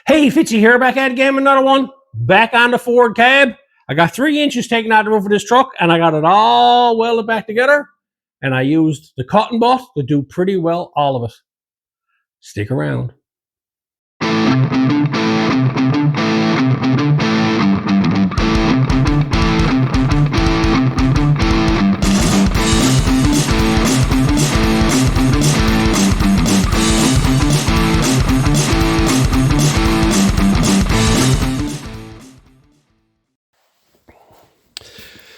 Hey, Fitzy here, back at it again with another one. Back on the Ford cab. I got 3 inches taken out of the roof of this truck, and I got it all welded back together. And I used the cotton butt to do pretty well all of it. Stick around.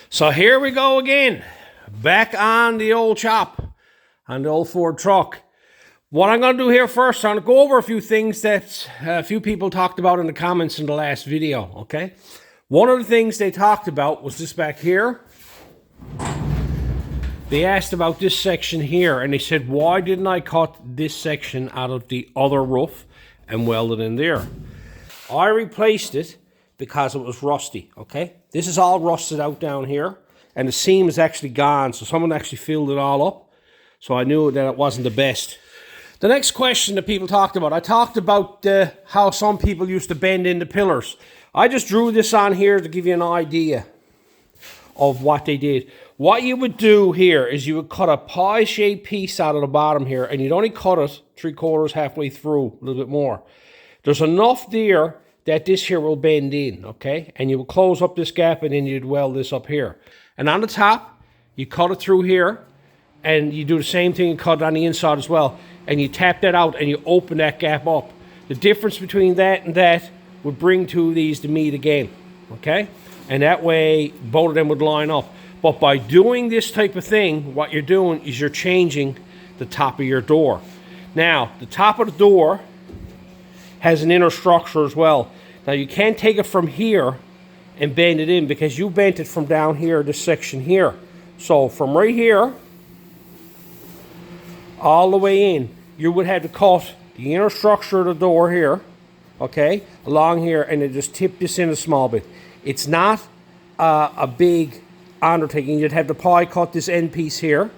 So here we go again, back on the old chop, on the old Ford truck. What I'm going to do here first, I'm going to go over a few things that a few people talked about in the comments in the last video, okay? One of the things they talked about was this back here. They asked about this section here, and they said, why didn't I cut this section out of the other roof and weld it in there? I replaced it because it was rusty, okay? This is all rusted out down here, and the seam is actually gone, so someone actually filled it all up, so I knew that it wasn't the best. The next question that people talked about, I talked about how some people used to bend in the pillars. I just drew this on here to give you an idea of what they did. What you would do here is you would cut a pie-shaped piece out of the bottom here, and you'd only cut it 3/4 halfway through, a little bit more. There's enough there that this here will bend in, okay? And you will close up this gap, and then you'd weld this up here. And on the top, you cut it through here, and you do the same thing and cut it on the inside as well. And you tap that out, and you open that gap up. The difference between that and that would bring two of these to meet again, okay? And that way, both of them would line up. But by doing this type of thing, what you're doing is you're changing the top of your door. Now, the top of the door has an inner structure as well. Now you can't take it from here and bend it in because you bent it from down here, this section here. So from right here all the way in, you would have to cut the inner structure of the door here, okay, along here, and then just tip this in a small bit. It's not a big undertaking. You'd have to probably cut this end piece here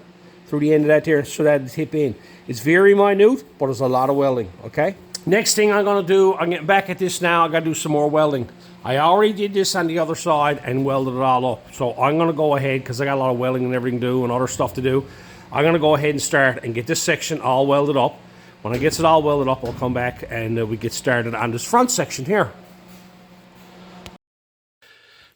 through the end of that there so that it'd tip in. It's very minute, but there's a lot of welding, okay? Next thing I'm going to do, I'm getting back at this now. I got to do some more welding. I already did this on the other side and welded it all up. So I'm going to go ahead, because I got a lot of welding and everything to do and other stuff to do. I'm going to go ahead and start and get this section all welded up. When I get it all welded up, I'll come back and we get started on this front section here.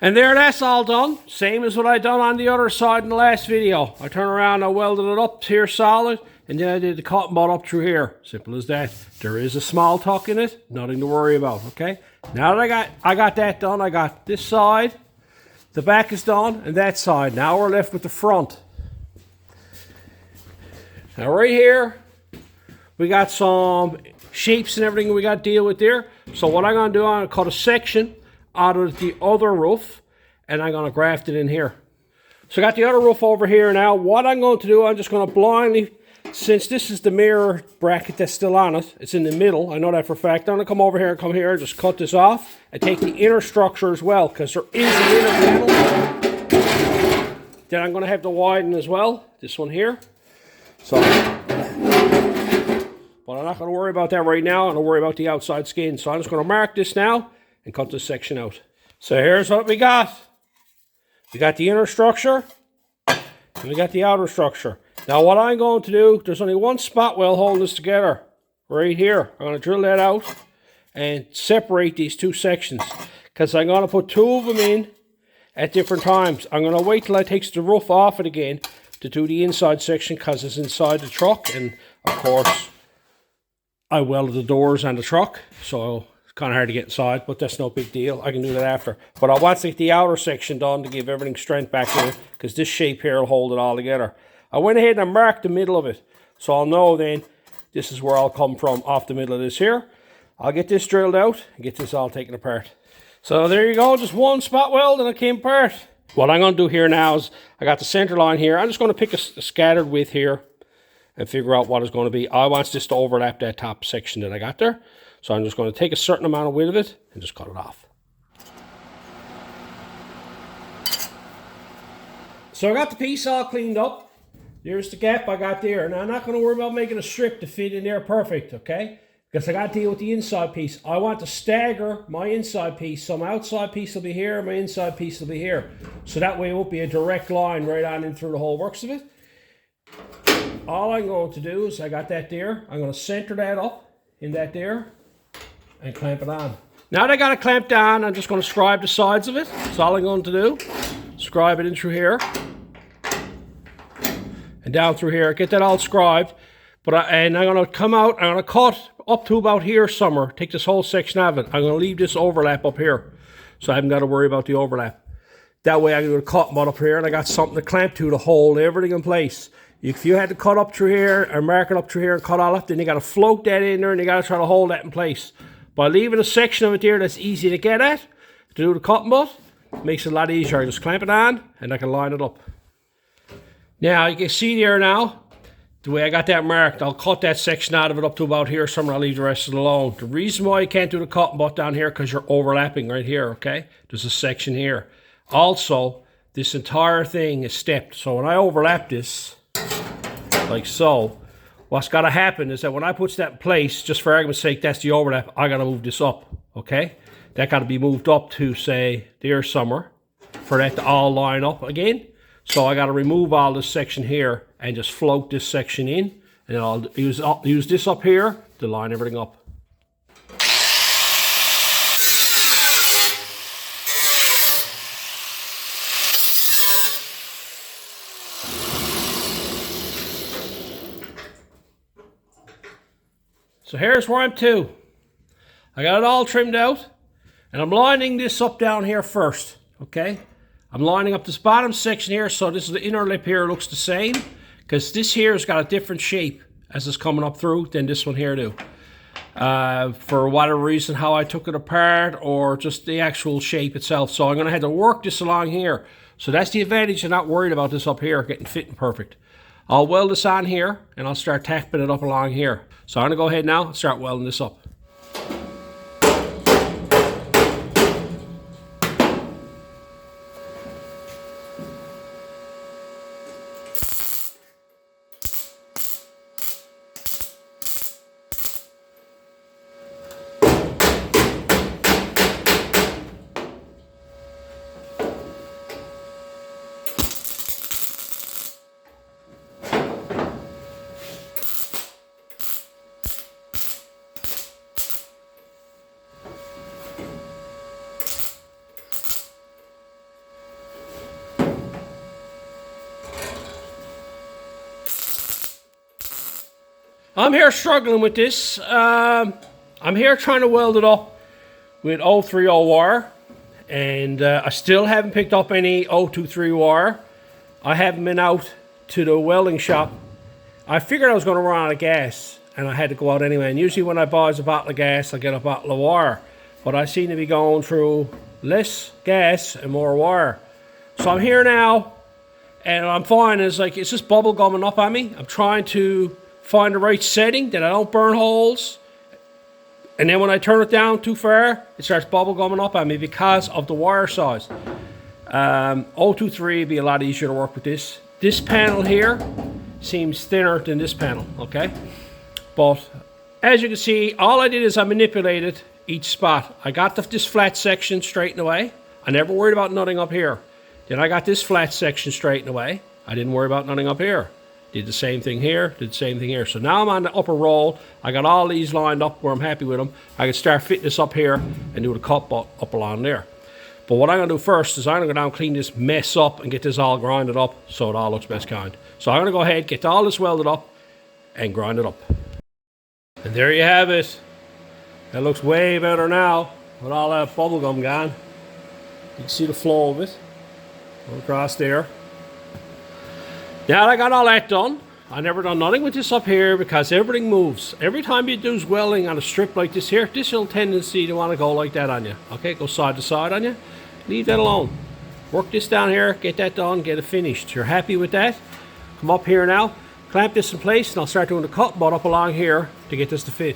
And there, that's all done. Same as what I done on the other side in the last video. I turn around, I welded it up here solid, and then I did the cotton bud up through here. Simple as that. There is a small tuck in it, nothing to worry about, okay? Now that I got that done, I got this side, the back is done, and that side. Now we're left with the front. Now right here, we got some shapes and everything we got to deal with there. So what I'm going to do, I'm going to cut a section out of the other roof, and I'm going to graft it in here. So I got the other roof over here now. What I'm going to do, I'm just going to blindly, since this is the mirror bracket that's still on it, it's in the middle, I know that for a fact. I'm going to come over here and come here and just cut this off and take the inner structure as well, because there is an inner panel. Then I'm going to have to widen as well, this one here. So, but I'm not going to worry about that right now. I'm going to worry about the outside skin. So I'm just going to mark this now and cut this section out. So here's what we got. We got the inner structure, and we got the outer structure. Now what I'm going to do, there's only one spot weld holding this together, right here. I'm going to drill that out and separate these two sections, because I'm going to put two of them in at different times. I'm going to wait till I take the roof off it again to do the inside section, because it's inside the truck, and of course I welded the doors on the truck, so kind of hard to get inside, but that's no big deal. I can do that after. But I want to get the outer section done to give everything strength back in, because this shape here will hold it all together. I went ahead and marked the middle of it, so I'll know then this is where I'll come from, off the middle of this here. I'll get this drilled out and get this all taken apart. So there you go, just one spot weld and it came apart. What I'm going to do here now is, I got the center line here. I'm just going to pick a scattered width here and figure out what it's going to be. I want this to overlap that top section that I got there. So I'm just going to take a certain amount of width of it and just cut it off. So I got the piece all cleaned up. There's the gap I got there. Now I'm not going to worry about making a strip to fit in there perfect, okay? because I got to deal with the inside piece. I want to stagger my inside piece, so my outside piece will be here, my inside piece will be here. So that way it won't be a direct line right on in through the whole works of it. All I'm going to do is, I got that there, I'm going to center that up in that there and clamp it on. Now that I got it clamped down, I'm just going to scribe the sides of it. That's all I'm going to do. Scribe it in through here and down through here. Get that all scribed. And I'm going to come out, I'm going to cut up to about here somewhere. Take this whole section of it. I'm going to leave this overlap up here, so I haven't got to worry about the overlap. That way I can do the cut up here, and I got something to clamp to hold everything in place. If you had to cut up through here or mark it up through here and cut all up, then you got to float that in there and you got to try to hold that in place. By leaving a section of it there that's easy to get at, to do the cutting butt, makes it a lot easier. I just clamp it on and I can line it up. Now you can see there now, the way I got that marked, I'll cut that section out of it up to about here somewhere. I'll leave the rest of it alone. The reason why you can't do the cutting butt down here, because you're overlapping right here, okay? There's a section here. Also, this entire thing is stepped. So when I overlap this, like so, what's got to happen is that when I put that in place, just for argument's sake, that's the overlap, I got to move this up, okay? That got to be moved up to, say, there somewhere for that to all line up again. So I got to remove all this section here and just float this section in, and then I'll use this up here to line everything up. So here's where I'm to. I got it all trimmed out, and I'm lining this up down here first, okay? I'm lining up this bottom section here, so this is the inner lip here looks the same, because this here has got a different shape as it's coming up through than this one here do. For whatever reason, how I took it apart, or just the actual shape itself. So I'm going to have to work this along here. So that's the advantage of not worried about this up here getting fitting perfect. I'll weld this on here, and I'll start tacking it up along here. So I'm going to go ahead now and start welding this up. I'm here struggling with this. I'm here trying to weld it up with 030 wire, and I still haven't picked up any 023 wire. I haven't been out to the welding shop. I figured I was going to run out of gas, and I had to go out anyway. And usually when I buy a bottle of gas, I get a bottle of wire. But I seem to be going through less gas and more wire. So I'm here now, and what I'm finding is like it's just bubble gumming up on me. I'm trying to find the right setting that I don't burn holes, and then when I turn it down too far, it starts bubble gumming up on me because of the wire size. 023 would be a lot easier to work with this. This panel here seems thinner than this panel, okay? But as you can see, all I did is I manipulated each spot. I got this flat section straightened away. I never worried about nutting up here. Then I got this flat section straightened away. I didn't worry about nutting up here. Did the same thing here, did the same thing here. So now I'm on the upper roll. I got all these lined up where I'm happy with them. I can start fitting this up here and do the cut up along there. But what I'm going to do first is I'm going to go down and clean this mess up and get this all grinded up so it all looks best kind. So I'm going to go ahead, get all this welded up and grind it up. And there you have it. That looks way better now with all that bubble gum gone. You can see the flow of it all across there. Now that I got all that done, I never done nothing with this up here because everything moves. Every time you do welding on a strip like this here, this little tendency to want to go like that on you. Okay, go side to side on you. Leave that alone. Work this down here, get that done, get it finished. You're happy with that? Come up here now, clamp this in place, and I'll start doing the cut butt up along here to get this to fit.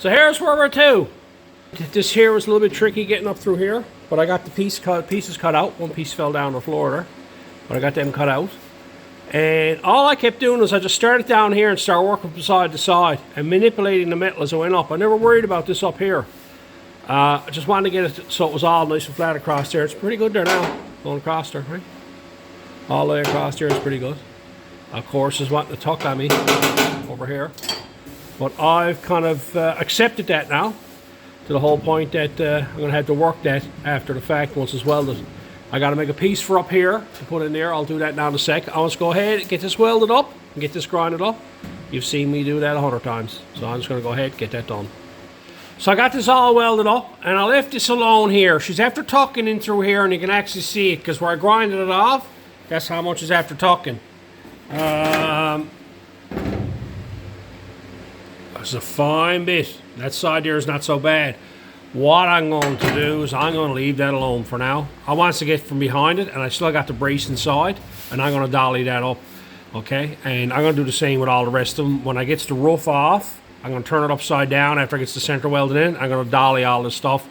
So here's where we're to. This here was a little bit tricky getting up through here, but I got the pieces cut out. One piece fell down the floor there, but I got them cut out. And all I kept doing was I just started down here and started working from side to side and manipulating the metal as I went up. I never worried about this up here. I just wanted to get it so it was all nice and flat across there. It's pretty good there now, going across there, right? All the way across there is pretty good. Of course, is wanting to tuck on me over here. But I've kind of accepted that now, to the whole point that I'm going to have to work that after the fact once it's welded. I got to make a piece for up here to put in there. I'll do that now in a sec. I want to go ahead and get this welded up and get this grinded up. You've seen me do that 100 times. So I'm just going to go ahead and get that done. So I got this all welded up and I left this alone here. She's after tucking in through here and you can actually see it because where I grinded it off, that's how much is after tucking. That's a fine bit. That side there is not so bad. What I'm going to do is I'm going to leave that alone for now. I want to get from behind it and I still got the brace inside and I'm going to dolly that up. Okay, and I'm going to do the same with all the rest of them. When I get the roof off, I'm going to turn it upside down after I get the center welded in. I'm going to dolly all this stuff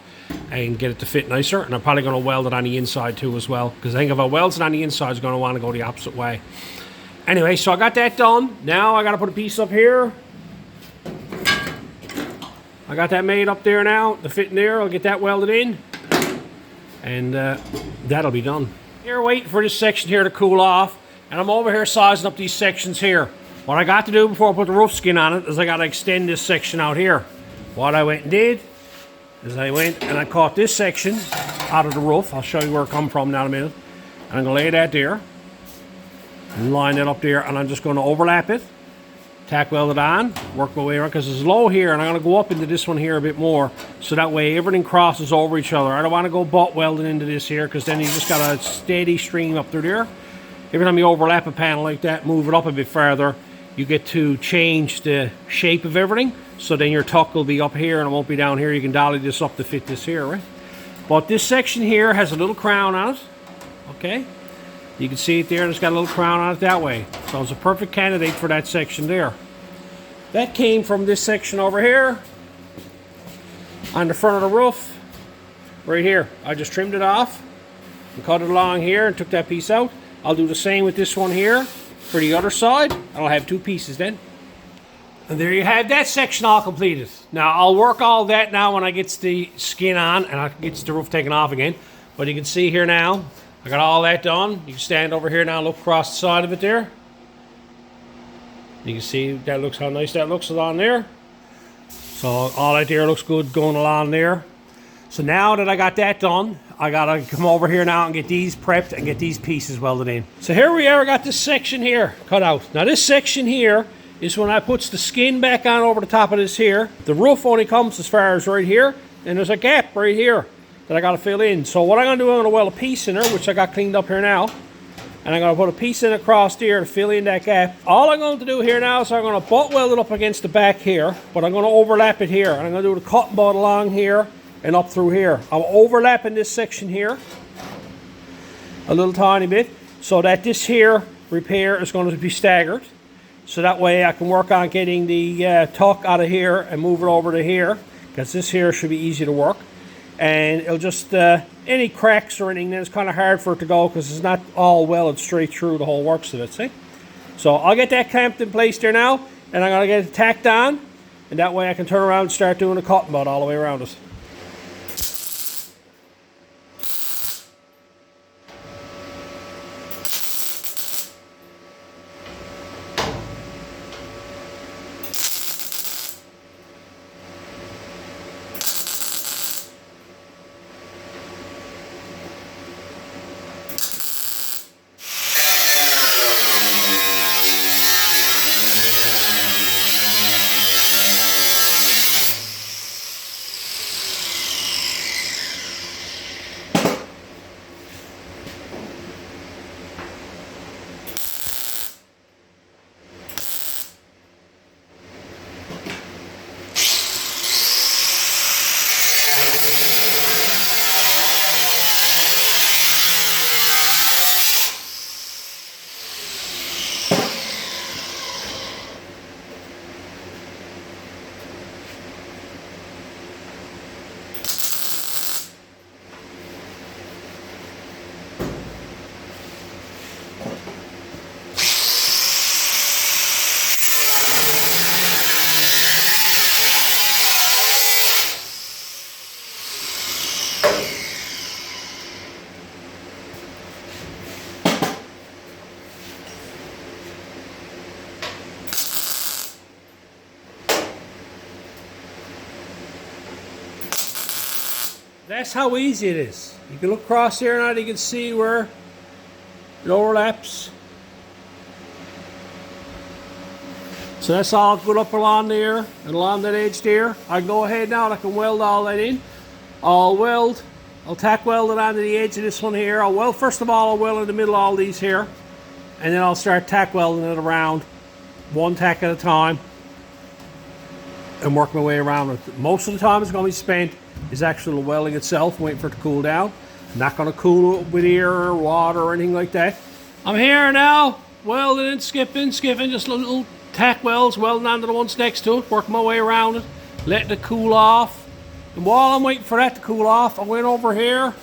and get it to fit nicer. And I'm probably going to weld it on the inside too as well. Because I think if I weld it on the inside, it's going to want to go the opposite way. Anyway, so I got that done. Now I got to put a piece up here. I got that made up there now, the fit in there. I'll get that welded in, and that'll be done. Here, waiting for this section here to cool off, and I'm over here sizing up these sections here. What I got to do before I put the roof skin on it is I got to extend this section out here. What I went and did is I went and I caught this section out of the roof. I'll show you where it come from now in a minute. And I'm going to lay that there, and line it up there, and I'm just going to overlap it. Tack weld it on, work my way around because it's low here and I'm going to go up into this one here a bit more so that way everything crosses over each other. I don't want to go butt welding into this here because then you just got a steady stream up through there. Every time you overlap a panel like that, move it up a bit further, you get to change the shape of everything. So then your tuck will be up here and it won't be down here. You can dolly this up to fit this here, right? But this section here has a little crown on it, okay? You can see it there, and it's got a little crown on it that way. So it's a perfect candidate for that section there. That came from this section over here on the front of the roof, right here. I just trimmed it off and cut it along here and took that piece out. I'll do the same with this one here for the other side. I'll have two pieces then. And there you have that section all completed. Now I'll work all that now when I get the skin on and I get the roof taken off again. But you can see here now, I got all that done. You can stand over here now and look across the side of it there. You can see that looks how nice that looks along there. So all that there looks good going along there. So now that I got that done, I gotta come over here now and get these prepped and get these pieces welded in. So here we are, I got this section here cut out. Now this section here is when I puts the skin back on over the top of this here. The roof only comes as far as right here, and there's a gap right here that I got to fill in. So what I'm going to do, I'm going to weld a piece in there, which I got cleaned up here now. And I'm going to put a piece in across here to fill in that gap. All I'm going to do here now is I'm going to butt weld it up against the back here, but I'm going to overlap it here. And I'm going to do the cutting butt along here and up through here. I'm overlapping this section here a little tiny bit so that this here repair is going to be staggered. So that way I can work on getting the tuck out of here and move it over to here, because this here should be easy to work. And it'll just, any cracks or anything, then it's kind of hard for it to go because it's not all welded straight through the whole works of it, see? So I'll get that clamped in place there now, and I'm going to get it tacked on, and that way I can turn around and start doing the cutting butt all the way around it. That's how easy it is. You can look across here now, you can see where it overlaps. So that's all good up along there and along that edge there. I can go ahead now and I can weld all that in. I'll tack weld it onto the edge of this one here. First of all, I'll weld in the middle of all these here. And then I'll start tack welding it around, one tack at a time, and work my way around it. Most of the time it's going to be spent is actually the welding itself, waiting for it to cool down. I'm not going to cool it with air or water or anything like that. I'm here now, welding and skipping, just little tack welds, welding onto the ones next to it, working my way around it, letting it cool off. And while I'm waiting for that to cool off, I went over here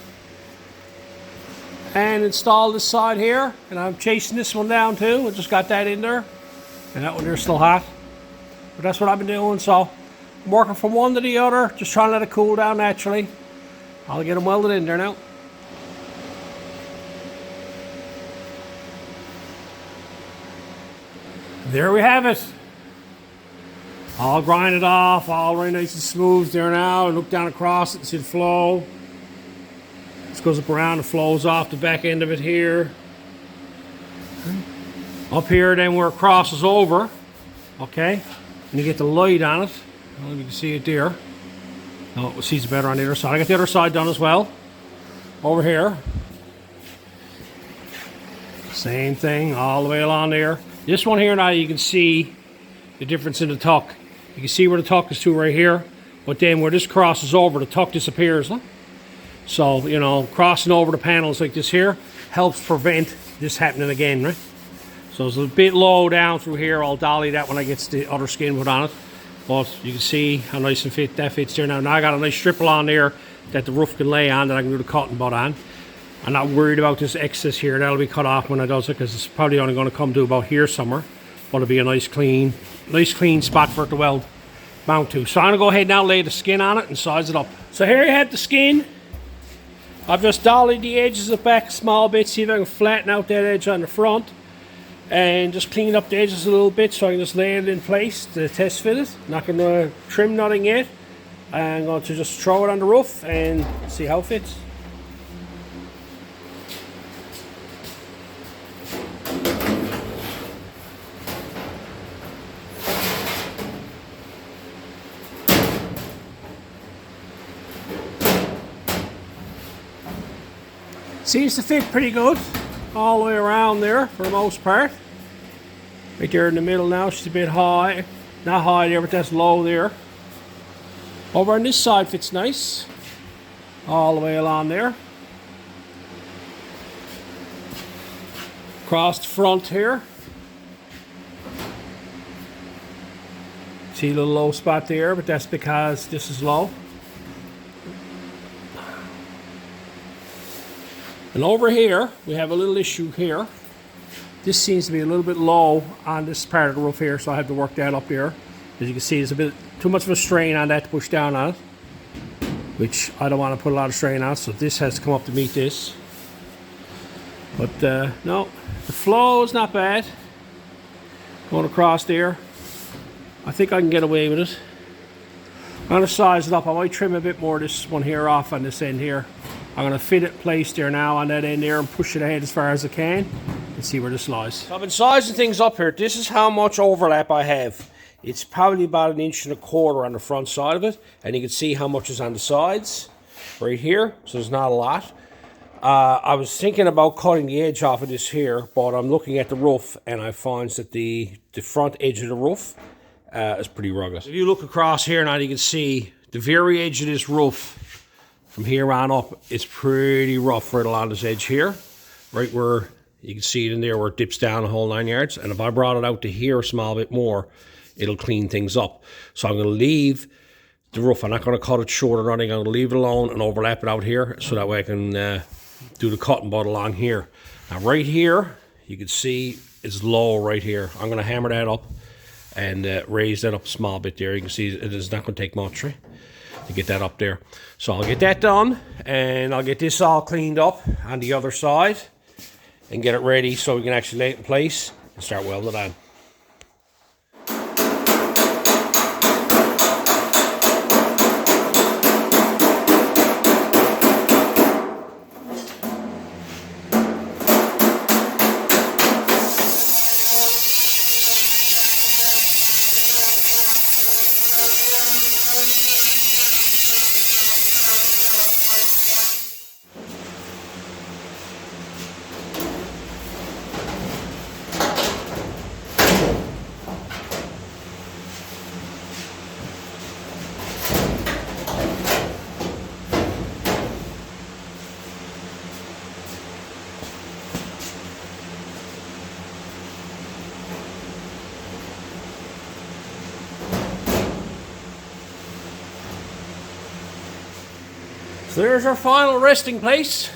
and installed this side here, and I'm chasing this one down too. I just got that in there, and that one there's still hot. But that's what I've been doing, so I'm working from one to the other, just trying to let it cool down naturally. I'll get them welded in there now. There we have it. All grinded off, all very nice and smooth there now. Look down across it and see the flow. This goes up around and flows off the back end of it here. Up here then where it crosses over, okay? And you get the light on it. I don't know if you can see it there. No, it sees better on the other side. I got the other side done as well. Over here. Same thing all the way along there. This one here now you can see the difference in the tuck. You can see where the tuck is to right here. But then where this crosses over, the tuck disappears. Huh? So, you know, crossing over the panels like this here helps prevent this happening again, right? So it's a bit low down through here. I'll dolly that when I get the other skin put on it. But you can see how nice and that fits there now. Now I got a nice strip on there that the roof can lay on that I can do the cutting butt on. I'm not worried about this excess here. That'll be cut off when I does it because it's probably only going to come to about here somewhere. But it'll be a nice clean spot for it to weld mount to. So I'm going to go ahead now, lay the skin on it and size it up. So here you have the skin. I've just dollied the edges of the back a small bit, see if I can flatten out that edge on the front. And just clean up the edges a little bit so I can just lay it in place to test fit it. Not going to trim nothing yet. I'm going to just throw it on the roof and see how it fits. Seems to fit pretty good all the way around there for the most part. Right there in the middle now, she's a bit high. Not high there, but that's low there. Over on this side fits nice. All the way along there. Across the front here. See a little low spot there, but that's because this is low. And over here, we have a little issue here. This seems to be a little bit low on this part of the roof here, so I have to work that up here. As you can see, there's a bit too much of a strain on that to push down on it, which I don't want to put a lot of strain on, so this has to come up to meet this. But no, the flow is not bad. Going across there, I think I can get away with it. I'm going to size it up. I might trim a bit more of this one here off on this end here. I'm going to fit it placed there now on that end there and push it ahead as far as I can and see where this lies. So I've been sizing things up here. This is how much overlap I have. It's probably about 1.25 inches on the front side of it, and you can see how much is on the sides right here, so there's not a lot. I was thinking about cutting the edge off of this here, but I'm looking at the roof and I find that the front edge of the roof is pretty rugged. If you look across here now, you can see the very edge of this roof from here on up, it's pretty rough right along this edge here, right where you can see it in there where it dips down a whole 9 yards. And if I brought it out to here a small bit more, it'll clean things up. So I'm going to leave the roof. I'm not going to cut it short or anything. I'm going to leave it alone and overlap it out here so that way I can do the cutting butt along here. Now right here, you can see it's low right here. I'm going to hammer that up and raise that up a small bit there. You can see it is not going to take much, right, to get that up there. So I'll get that done and I'll get this all cleaned up on the other side and get it ready so we can actually lay it in place and start welding it on. So there's our final resting place.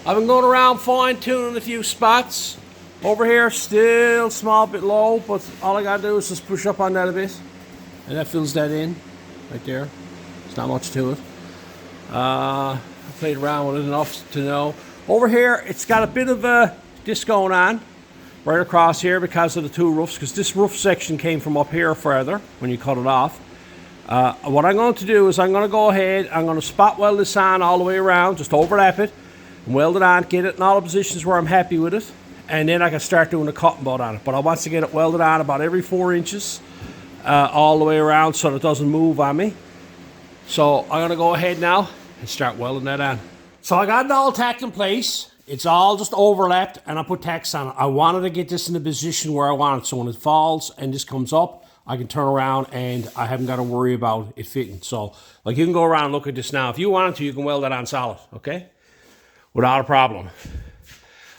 I've been going around fine tuning a few spots. Over here, still small bit low, but all I gotta do is just push up on that a bit. And that fills that in, right there. There's not much to it. I played around with it enough to know. Over here, it's got a bit of this going on right across here because of the two roofs, because this roof section came from up here further when you cut it off. What I'm going to do is I'm going to go ahead, I'm going to spot weld this on all the way around, just overlap it, and weld it on, get it in all the positions where I'm happy with it, and then I can start doing the cutting board on it. But I want to get it welded on about every 4 inches all the way around so that it doesn't move on me. So I'm going to go ahead now and start welding that on. So I got it all tacked in place. It's all just overlapped, and I put tacks on it. I wanted to get this in the position where I want it, so when it falls and this comes up, I can turn around and I haven't got to worry about it fitting. So, like, you can go around and look at this now. If you wanted to, you can weld that on solid, okay? Without a problem.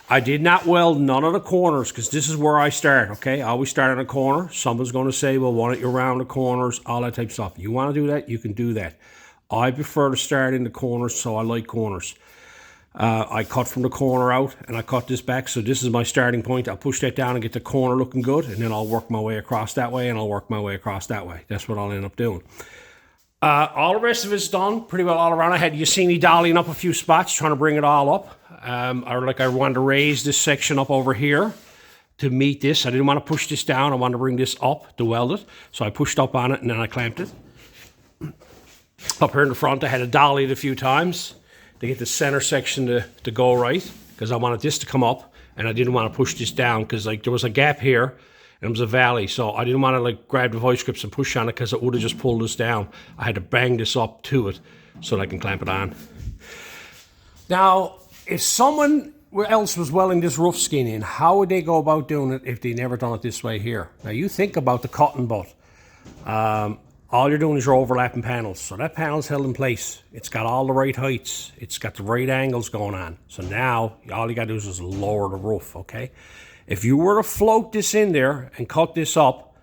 I did not weld none of the corners because this is where I start, okay? I always start on a corner. Someone's going to say, well, why don't you round the corners, all that type of stuff. You want to do that, you can do that. I prefer to start in the corners, so I like corners. I cut from the corner out and I cut this back, so this is my starting point. I'll push that down and get the corner looking good, and then I'll work my way across that way, and I'll work my way across that way. That's what I'll end up doing. All the rest of it's done pretty well all around. You see me dollying up a few spots, trying to bring it all up. I wanted to raise this section up over here to meet this. I didn't want to push this down. I wanted to bring this up to weld it. So I pushed up on it and then I clamped it. Up here in the front, I had to dolly it a few times to get the center section to go right, because I wanted this to come up and I didn't want to push this down because, like, there was a gap here and it was a valley, so I didn't want to, like, grab the vice grips and push on it because it would have just pulled this down. I had to bang this up to it so that I can clamp it on. Now, if someone else was welding this roof skin in, how would they go about doing it if they never done it this way here? Now, you think about the cutting butt. All you're doing is you're overlapping panels. So that panel's held in place. It's got all the right heights. It's got the right angles going on. So now, all you gotta do is just lower the roof, okay? If you were to float this in there and cut this up,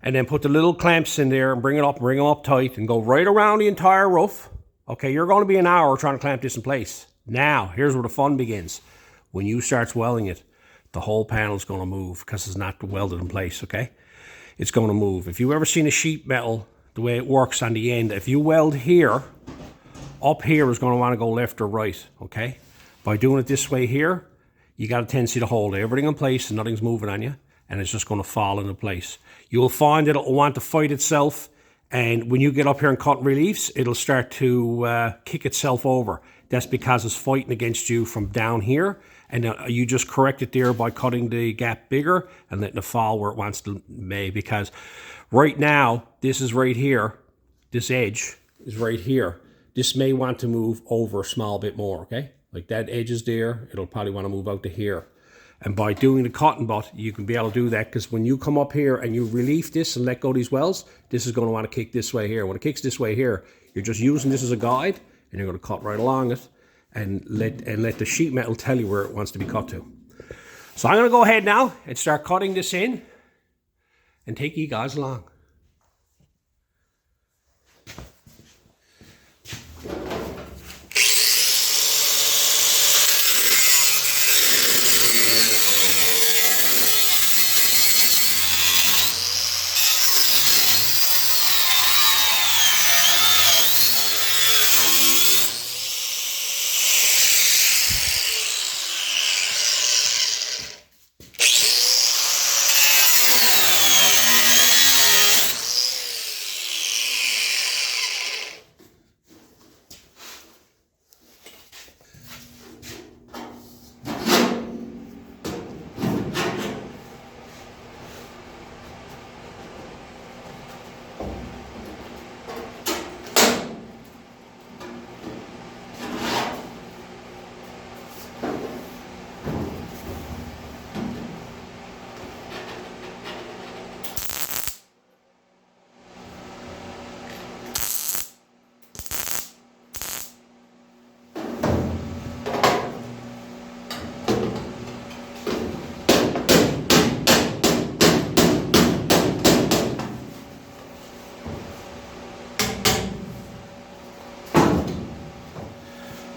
and then put the little clamps in there and bring it up, bring them up tight, and go right around the entire roof, okay, you're gonna be an hour trying to clamp this in place. Now, here's where the fun begins. When you start welding it, the whole panel's gonna move because it's not welded in place, okay? It's gonna move. If you've ever seen a sheet metal, the way it works on the end, if you weld here, up here is going to want to go left or right, okay? By doing it this way here, you got a tendency to hold everything in place and nothing's moving on you, and it's just going to fall into place. You'll find that it'll want to fight itself, and when you get up here and cut reliefs, it'll start to kick itself over. That's because it's fighting against you from down here, and you just correct it there by cutting the gap bigger and letting it fall where it wants to be, because right now, this is right here. This edge is right here. This may want to move over a small bit more, okay? Like that edge is there. It'll probably want to move out to here. And by doing the cutting butt, you can be able to do that, because when you come up here and you relief this and let go of these welds, this is going to want to kick this way here. When it kicks this way here, you're just using this as a guide, and you're going to cut right along it and let the sheet metal tell you where it wants to be cut to. So I'm going to go ahead now and start cutting this in and take you guys along.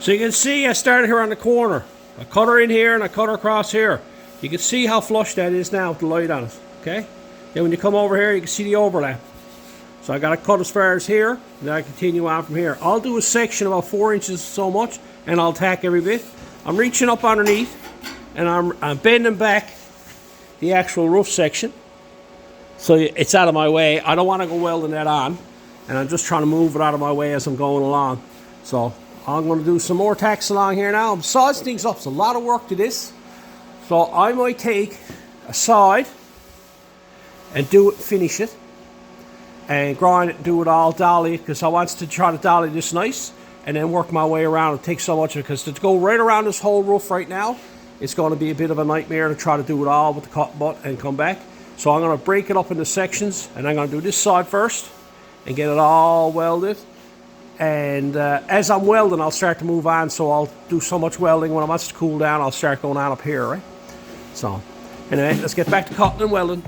So you can see I started here on the corner. I cut her in here and I cut her across here. You can see how flush that is now with the light on it, okay? Then when you come over here, you can see the overlap. So I got to cut as far as here, and then I continue on from here. I'll do a section about 4 inches so much, and I'll tack every bit. I'm reaching up underneath, and I'm bending back the actual roof section, so it's out of my way. I don't want to go welding that on, and I'm just trying to move it out of my way as I'm going along. So I'm going to do some more tacks along here now. I'm sizing things up. It's a lot of work to this. So I might take a side and do it, finish it, and grind it, do it all, dolly it, because I want to try to dolly this nice, and then work my way around. It takes so much, because to go right around this whole roof right now, it's going to be a bit of a nightmare to try to do it all with the cut butt and come back. So I'm going to break it up into sections, and I'm going to do this side first and get it all welded. And as I'm welding, I'll start to move on, so I'll do so much welding. When I want it to cool down, I'll start going on up here, right? So anyway, let's get back to cutting and welding.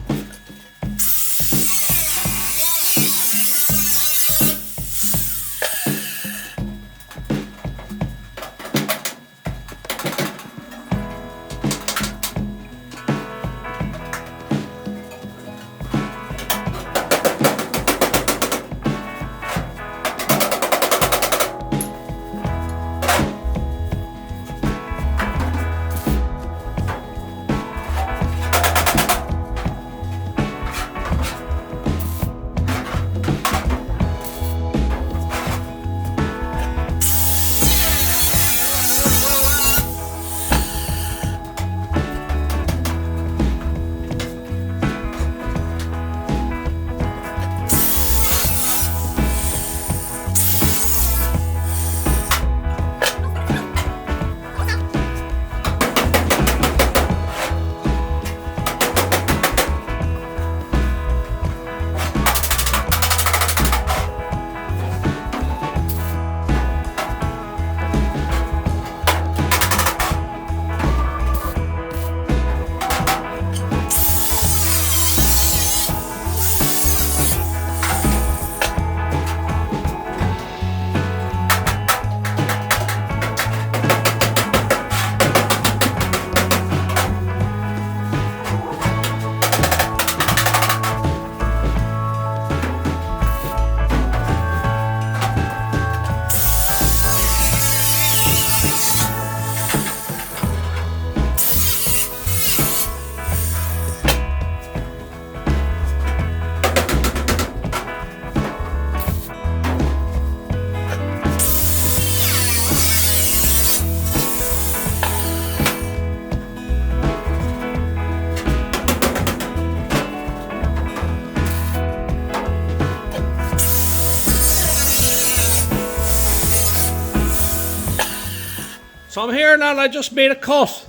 So I'm here now, and I just made a cut,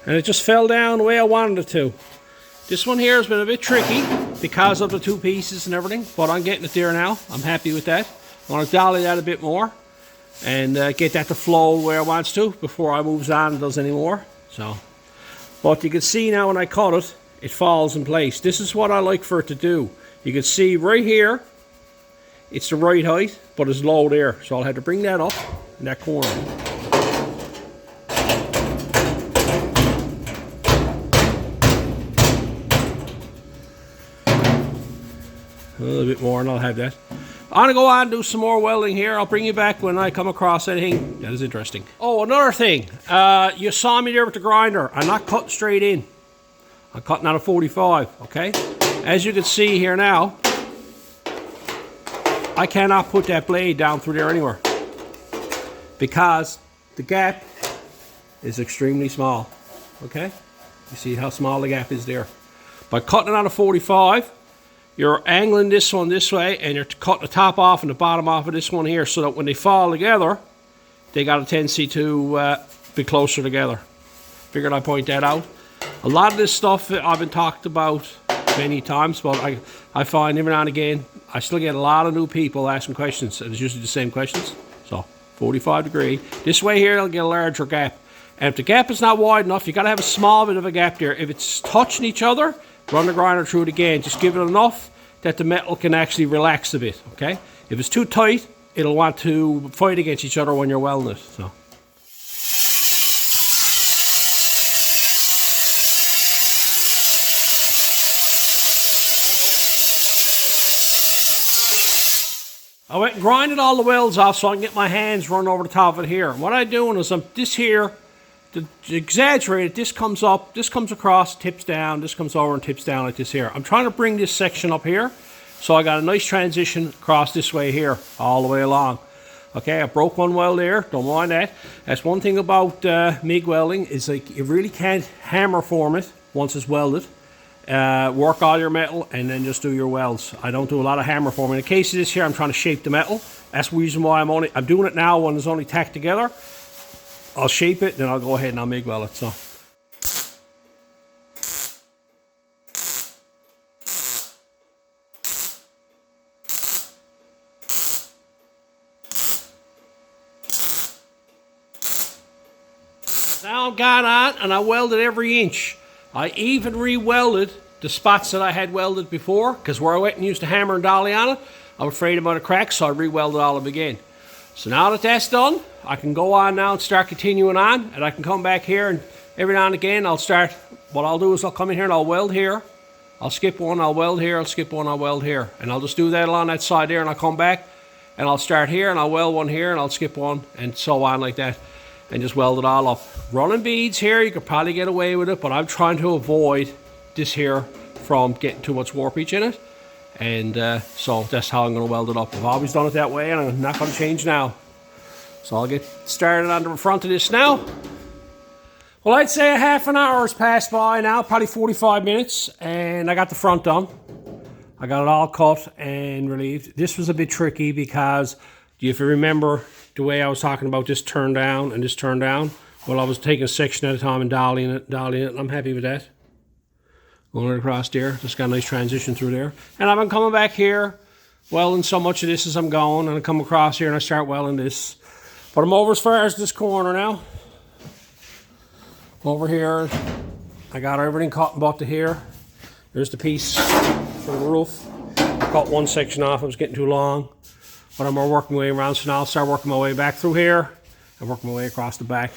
and it just fell down the way I wanted it to. This one here has been a bit tricky because of the two pieces and everything, but I'm getting it there now. I'm happy with that. I want to dolly that a bit more and get that to flow where I want to before I moves on and does any more. So, but you can see now when I cut it, it falls in place. This is what I like for it to do. You can see right here, it's the right height, but it's low there. So I'll have to bring that up in that corner. A little bit more and I'll have that. I'm gonna go on and do some more welding here. I'll bring you back when I come across anything that is interesting. Oh, another thing. You saw me there with the grinder. I'm not cutting straight in. I'm cutting out a 45, okay? As you can see here now, I cannot put that blade down through there anywhere because the gap is extremely small, okay? You see how small the gap is there. By cutting it on a 45, you're angling this one this way, and you're cutting the top off and the bottom off of this one here, so that when they fall together, they got a tendency to be closer together. Figured I'd point that out. A lot of this stuff I've been talked about many times, but I find every now and again, I still get a lot of new people asking questions, and it's usually the same questions. So, 45 degree. This way here, it'll get a larger gap. And if the gap is not wide enough, you got to have a small bit of a gap there. If it's touching each other, run the grinder through it again. Just give it enough that the metal can actually relax a bit, okay? If it's too tight, it'll want to fight against each other when you're welding it. So. I went and grinded all the welds off so I can get my hands run over the top of it here. What I'm doing is this here, to exaggerate it, this comes up, this comes across, tips down, this comes over and tips down like this here. I'm trying to bring this section up here, so I got a nice transition across this way here, all the way along. Okay, I broke one weld there, don't mind that. That's one thing about MIG welding, is like you really can't hammer form it once it's welded. Work all your metal and then just do your welds. I don't do a lot of hammer forming. In the case of this here, I'm trying to shape the metal. That's the reason why I'm doing it now when it's only tacked together. I'll shape it, then I'll go ahead and I'll MIG weld it. So. Now I've gone on and I welded every inch. I even re-welded the spots that I had welded before, because where I went and used a hammer and dolly on it, I'm afraid about a crack, so I re-welded all of them again. So now that that's done, I can go on now and start continuing on, and I can come back here, and every now and again I'll start, what I'll do is I'll come in here and I'll weld here, I'll skip one, I'll weld here, I'll skip one, I'll weld here, and I'll just do that along that side there, and I'll come back, and I'll start here, and I'll weld one here, and I'll skip one, and so on like that, and just weld it all up. Running beads here, you could probably get away with it, but I'm trying to avoid this here from getting too much warpage in it, and so that's how I'm going to weld it up. I've always done it that way, and I'm not going to change now. So I'll get started on the front of this now. Well, I'd say a half an hour has passed by now, probably 45 minutes, and I got the front done. I got it all cut and relieved. This was a bit tricky because if you remember the way I was talking about this turn down and this turn down, well, I was taking a section at a time and dollying it, and I'm happy with that. Going across there, just got a nice transition through there. And I've been coming back here, welding so much of this as I'm going, and I come across here and I start welding this. But I'm over as far as this corner now. Over here, I got everything cut and brought to here. There's the piece for the roof. I cut one section off, it was getting too long. But I'm working my way around, so now I'll start working my way back through here and working my way across the back.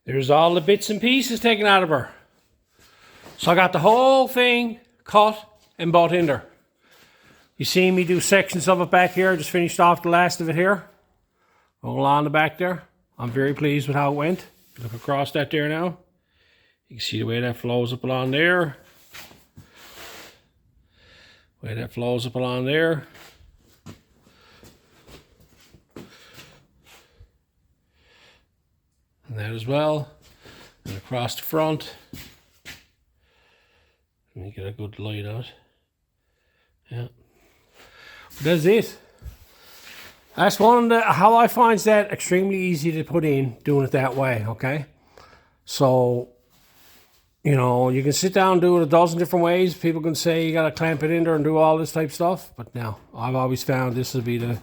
There's all the bits and pieces taken out of her. So I got the whole thing cut and bought in there. You see me do sections of it back here. I just finished off the last of it here. All on the back there. I'm very pleased with how it went. Look across that there now. You can see the way that flows up along there. Way that flows up along there. And that as well. And across the front. Let me get a good light on it. Yeah. But that's it. That's one of the, how I find that extremely easy to put in, doing it that way, okay? So, you know, you can sit down and do it a dozen different ways. People can say you got to clamp it in there and do all this type stuff. But no, I've always found this to be the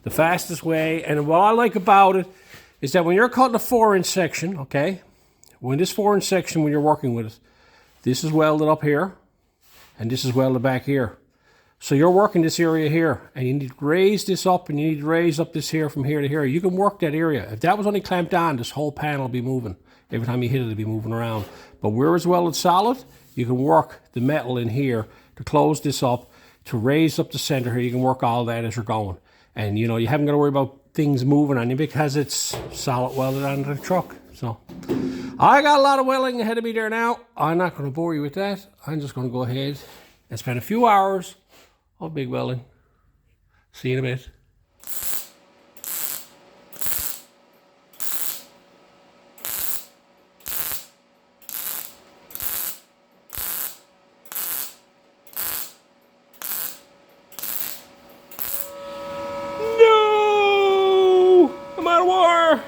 fastest way. And what I like about it is that when you're cutting a 4-inch section, okay? When this 4-inch section, when you're working with it, this is welded up here. And this is welded back here. So you're working this area here, and you need to raise this up, and you need to raise up this here from here to here. You can work that area. If that was only clamped on, this whole panel will be moving. Every time you hit it, it'll be moving around. But where it's welded solid, you can work the metal in here to close this up, to raise up the center here. You can work all that as you're going. And, you know, you haven't got to worry about things moving on you because it's solid welded onto the truck. So, I got a lot of welding ahead of me there now. I'm not going to bore you with that. I'm just going to go ahead and spend a few hours of big welding. See you in a bit. No! I'm out of wire!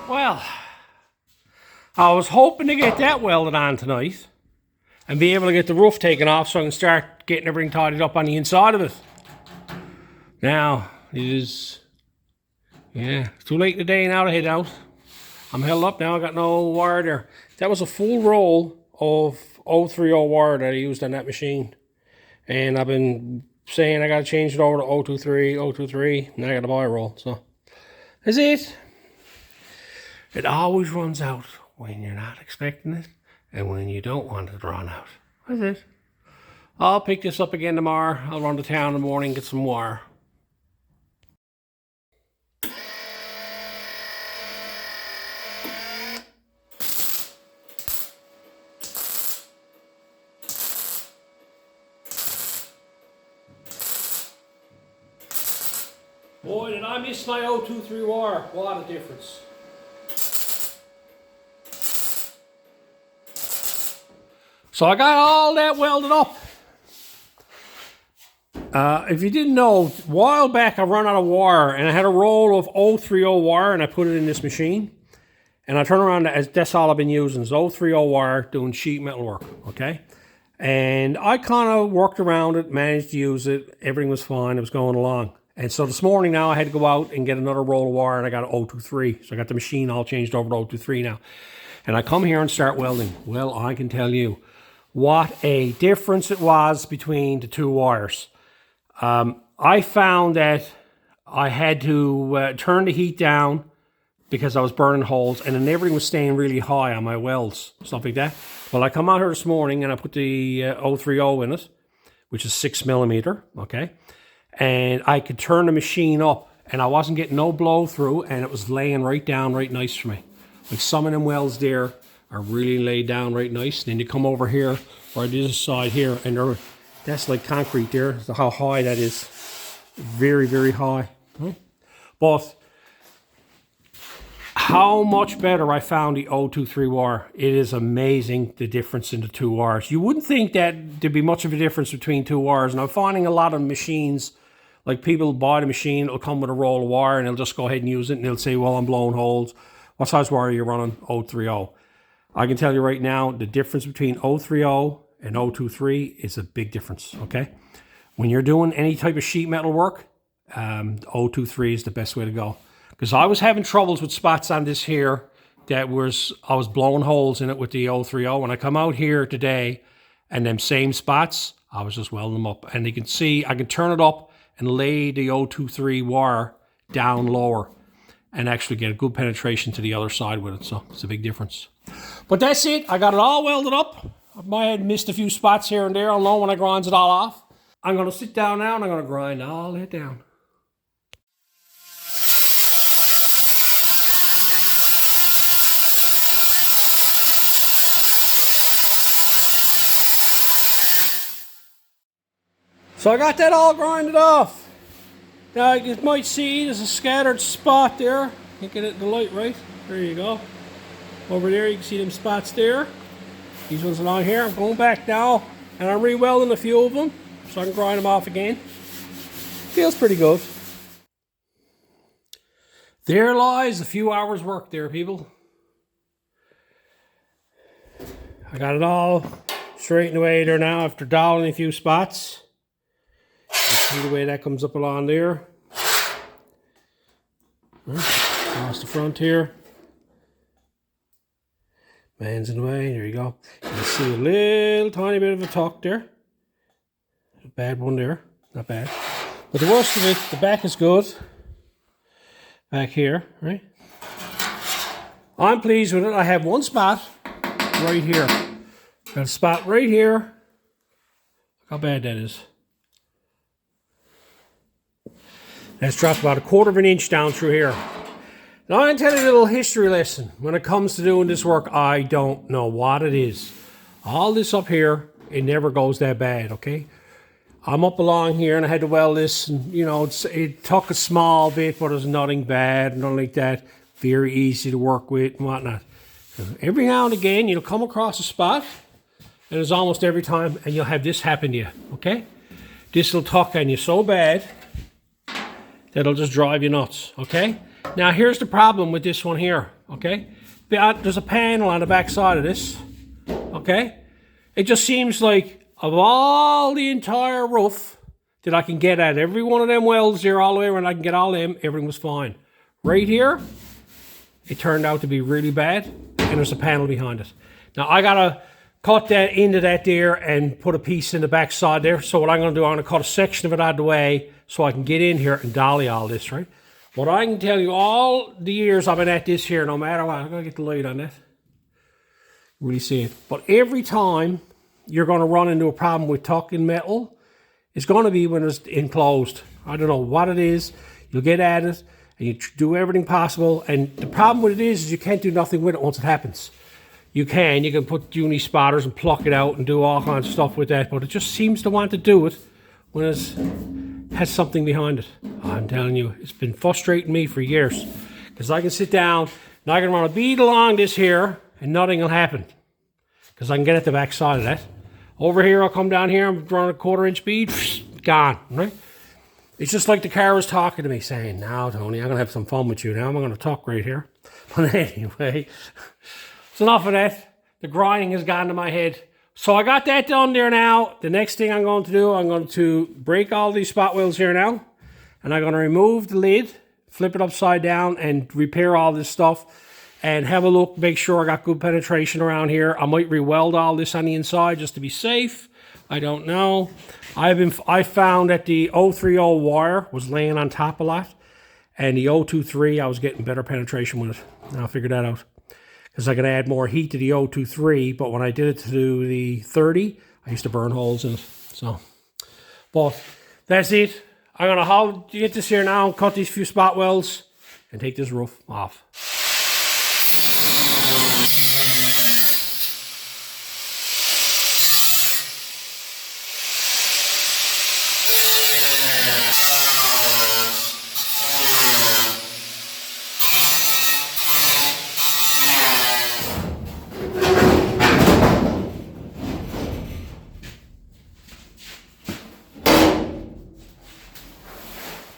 Well, I was hoping to get that welded on tonight and be able to get the roof taken off so I can start getting everything tidied up on the inside of it. Now, it is, yeah, it's too late in the day now to head out. I'm held up now, I got no wire there. That was a full roll of 030 wire that I used on that machine. And I've been saying I gotta change it over to 023, and I gotta buy a roll, so that's it. It always runs out when you're not expecting it. And when you don't want it to run out. That's it. I'll pick this up again tomorrow. I'll run to town in the morning and get some wire. Boy, did I miss my 023 wire. What a difference. So I got all that welded up. If you didn't know, a while back I run out of wire and I had a roll of 030 wire and I put it in this machine. And I turn around, that's all I've been using is 030 wire doing sheet metal work, okay? And I kind of worked around it, managed to use it. Everything was fine, it was going along. And so this morning now I had to go out and get another roll of wire and I got an 023. So I got the machine all changed over to 023 now. And I come here and start welding. Well, I can tell you what a difference it was between the two wires. I found that I had to turn the heat down because I was burning holes and then everything was staying really high on my welds, stuff like that. Well, I come out here this morning and I put the 030 in it, which is 6mm, okay? And I could turn the machine up and I wasn't getting no blow through and it was laying right down right nice for me. Like some of them welds there are really laid down right nice. Then you come over here, or this side here, and that's like concrete there. So how high that is. Very, very high. But how much better I found the 023 wire. It is amazing the difference in the two wires. You wouldn't think that there'd be much of a difference between two wires. And I'm finding a lot of machines, like people buy the machine, it'll come with a roll of wire and they'll just go ahead and use it and they'll say, well, I'm blowing holes. What size wire are you running? 030. I can tell you right now, the difference between 030 and 023 is a big difference, okay? When you're doing any type of sheet metal work, 023 is the best way to go. Because I was having troubles with spots on this here that I was blowing holes in it with the 030. When I come out here today and them same spots, I was just welding them up. And you can see, I can turn it up and lay the 023 wire down lower. and actually get a good penetration to the other side with it. So it's a big difference. But that's it. I got it all welded up. I might have missed a few spots here and there. I'll know when I grind it all off. I'm going to sit down now and I'm going to grind all that down. So I got that all grinded off. Now you might see there's a scattered spot there. Can't get it in the light right. There you go. Over there you can see them spots there. These ones along here. I'm going back now and I'm re-welding a few of them so I can grind them off again. Feels pretty good. There lies a few hours work there, people. I got it all straightened away there now after doweling a few spots. See the way that comes up along there. Across the front here. Man's in the way. There you go. You can see a little tiny bit of a tuck there. A bad one there. Not bad. But the worst of it, the back is good. Back here, right? I'm pleased with it. I have one spot right here. Got a spot right here. Look how bad that is. That's dropped about 1/4 of an inch down through here. Now I'm going to tell you a little history lesson. When it comes to doing this work, I don't know what it is. All this up here, it never goes that bad, okay? I'm up along here and I had to weld this, and you know, it took a small bit, but it was nothing bad, nothing like that. Very easy to work with and whatnot. Every now and again, you'll come across a spot, and it's almost every time, and you'll have this happen to you, okay? This will tuck on you so bad, that'll just drive you nuts, okay? Now, here's the problem with this one here, okay? There's a panel on the back side of this, okay? It just seems like of all the entire roof that I can get at, every one of them welds there all the way around, I can get all them, everything was fine. Right here, it turned out to be really bad, and there's a panel behind it. Now, I gotta cut that into that there and put a piece in the back side there. So what I'm gonna do, I'm gonna cut a section of it out of the way so I can get in here and dolly all this, right? But I can tell you all the years I've been at this here, no matter what, I'm gonna get the light on that. Really see it. But every time you're gonna run into a problem with tucking metal, it's gonna be when it's enclosed. I don't know what it is. You'll get at it and you do everything possible. And the problem with it is you can't do nothing with it once it happens. You can put uni spotters and pluck it out and do all kinds of stuff with that, but it just seems to want to do it when it has something behind it. I'm telling you, it's been frustrating me for years, because I can sit down and I can run a bead along this here and nothing will happen, because I can get at the back side of that. Over here, I'll come down here and run a 1/4 inch bead, gone, right? It's just like the car was talking to me saying, now, Tony, I'm going to have some fun with you now. I'm going to tuck right here. But anyway, it's enough of that. The grinding has gone to my head. So I got that done there now. The next thing I'm going to do, I'm going to break all these spot welds here now. And I'm going to remove the lid, flip it upside down, and repair all this stuff. And have a look, make sure I got good penetration around here. I might re-weld all this on the inside just to be safe. I don't know. I found that the 030 wire was laying on top a lot. And the 023, I was getting better penetration with it. Now I figured that out, because I could add more heat to the 023, but when I did it to the 30, I used to burn holes in it. So, but that's it. I'm gonna get this here now, cut these few spot welds, and take this roof off.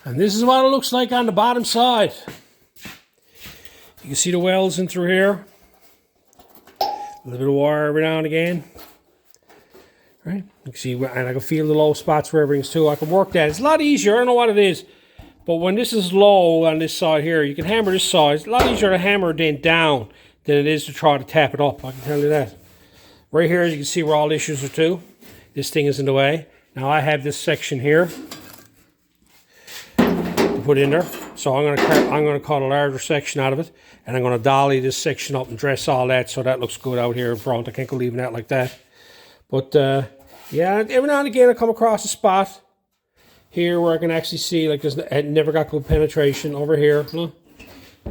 And this is what it looks like on the bottom side. You can see the welds in through here. A little bit of wire every now and again. Right? You can see, and I can feel the low spots where everything's too. I can work that. It's a lot easier. I don't know what it is. But when this is low on this side here, you can hammer this side. It's a lot easier to hammer it then down than it is to try to tap it up. I can tell you that. Right here, as you can see where all the issues are too. This thing is in the way. Now I have this section here put in there. So I'm gonna cut a larger section out of it, and I'm gonna dolly this section up and dress all that so that looks good out here in front. I can't go leaving that like that. But yeah, every now and again I come across a spot here where I can actually see, like, it never got good penetration over here. Look,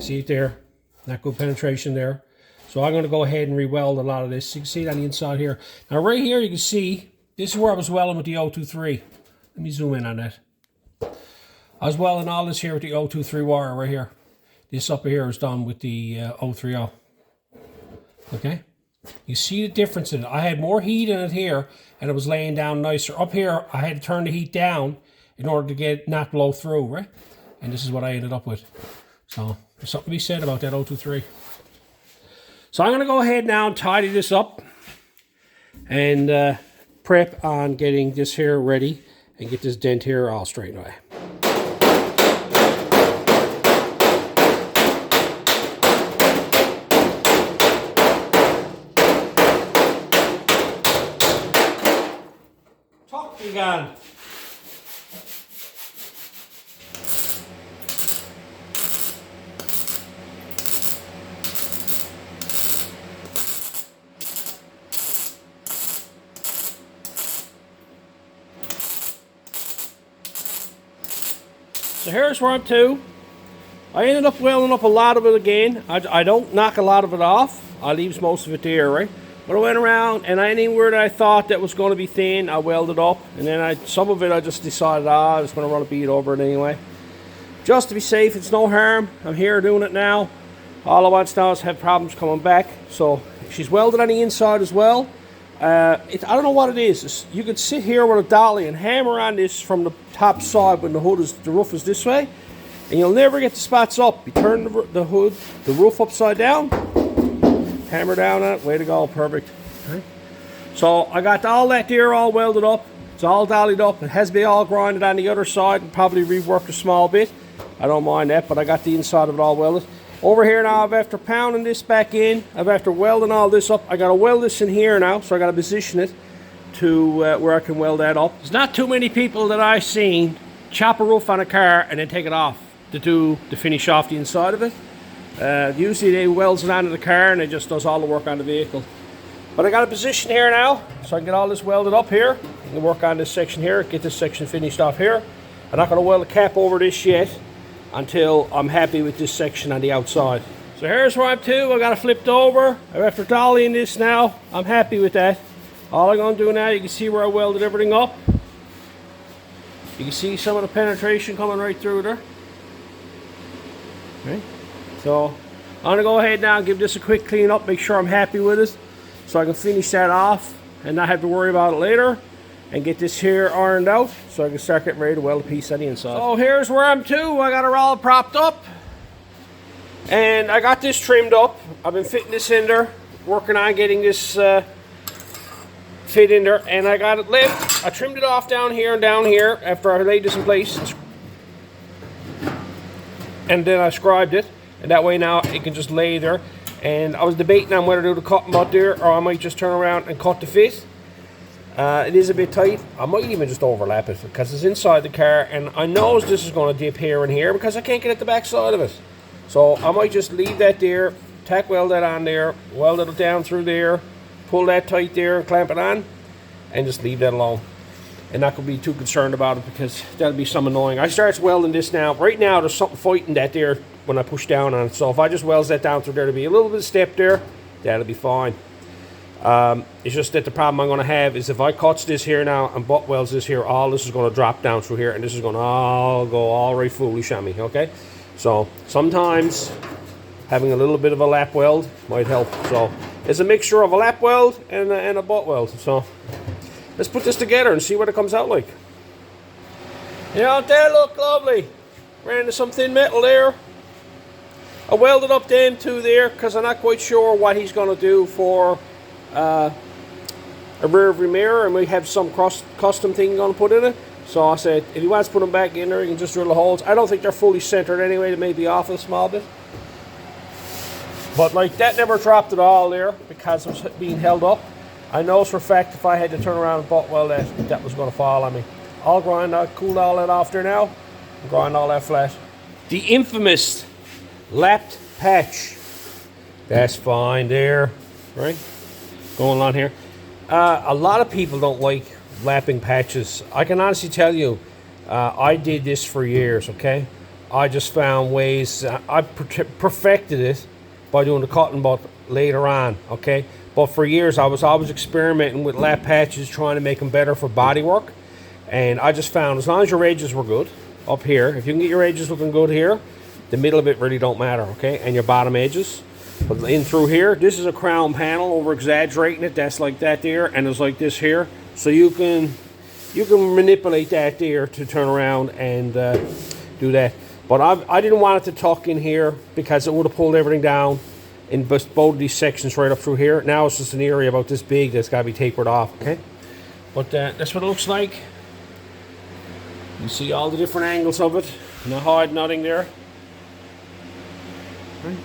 see it there, not good penetration there. So I'm going to go ahead and re-weld a lot of this. You can see it on the inside here. Now right here you can see, this is where I was welding with the 023. Let me zoom in on that. I was welding all this here with the 023 wire right here. This up here is done with the 030. Okay? You see the difference in it. I had more heat in it here, and it was laying down nicer. Up here, I had to turn the heat down in order to get it not blow through, right? And this is what I ended up with. So there's something to be said about that 023. So I'm going to go ahead now and tidy this up and prep on getting this here ready and get this dent here all straightened away. Talk me gone. So here's where I'm to. I ended up welding up a lot of it again. I don't knock a lot of it off. I leaves most of it there, right? But I went around and anywhere that I thought that was going to be thin, I welded up. And then some of it I just decided, I was going to run a bead over it anyway. Just to be safe, it's no harm. I'm here doing it now. All I want now is have problems coming back. So she's welded on the inside as well. I don't know what it is. You could sit here with a dolly and hammer on this from the top side when the roof is this way, and you'll never get the spots up. You turn the roof upside down, hammer down on it, way to go, perfect. Okay. So I got all that there all welded up. It's all dollied up. It has to be all grinded on the other side and probably reworked a small bit. I don't mind that, but I got the inside of it all welded. Over here now, after pounding this back in, after welding all this up, I got to weld this in here now, so I got to position it to where I can weld that up. There's not too many people that I've seen chop a roof on a car and then take it off to finish off the inside of it. Usually they welds it onto the car and it just does all the work on the vehicle. But I got a position here now, so I can get all this welded up here. I can work on this section here, get this section finished off here. I'm not going to weld a cap over this yet until I'm happy with this section on the outside. So here's where I'm to. I got it flipped over. After dollying this now, I'm happy with that. All I'm going to do now, you can see where I welded everything up. You can see some of the penetration coming right through there. Okay. So I'm going to go ahead now and give this a quick clean up, make sure I'm happy with it, so I can finish that off and not have to worry about it later. And get this here ironed out so I can start getting ready to weld a piece on the inside. So here's where I'm to. I got it all propped up. And I got this trimmed up. I've been fitting this in there, working on getting this fit in there. And I got it left. I trimmed it off down here and down here after I laid this in place. And then I scribed it. And that way now it can just lay there. And I was debating on whether to do the cutting out there or I might just turn around and cut the fit. It is a bit tight. I might even just overlap it because it's inside the car and I know this is going to dip here and here because I can't get at the back side of it. So I might just leave that there, tack weld that on there, weld it down through there, pull that tight there and clamp it on and just leave that alone. And not going to be too concerned about it because that'll be some annoying. I start welding this now. Right now there's something fighting that there when I push down on it. So if I just weld that down through there, to be a little bit of step there, that'll be fine. It's just that the problem I'm going to have is if I cuts this here now and butt welds this here, all this is going to drop down through here and this is going to all go all right foolish on me, okay? So sometimes having a little bit of a lap weld might help. So it's a mixture of a lap weld and a butt weld. So let's put this together and see what it comes out like. You know, they look lovely. Ran into some thin metal there. I welded up them two there because I'm not quite sure what he's going to do for a rear view mirror, and we have some custom thing going to put in it. So I said if he wants to put them back in there, he can just drill the holes. I don't think they're fully centered anyway. They may be off a small bit, but like that never dropped at all there because it was being held up. I know for a fact if I had to turn around and butt weld that was going to fall on me. I'll grind, I'll cool all that off there now and grind all that flat. The infamous lapped patch. That's fine there, right? Going on here. A lot of people don't like lapping patches. I can honestly tell you, I did this for years, okay? I just found ways, I perfected it by doing the cotton bud later on, okay? But for years, I was always experimenting with lap patches, trying to make them better for body work. And I just found, as long as your edges were good, up here, if you can get your edges looking good here, the middle of it really don't matter, okay? And your bottom edges. But in through here, this is a crown panel, over exaggerating it, that's like that there, and it's like this here. So you can manipulate that there to turn around and do that. But I didn't want it to tuck in here because it would have pulled everything down in both of these sections right up through here. Now it's just an area about this big that's got to be tapered off, okay? But that's what it looks like. You see all the different angles of it. No hide, nothing there. Right.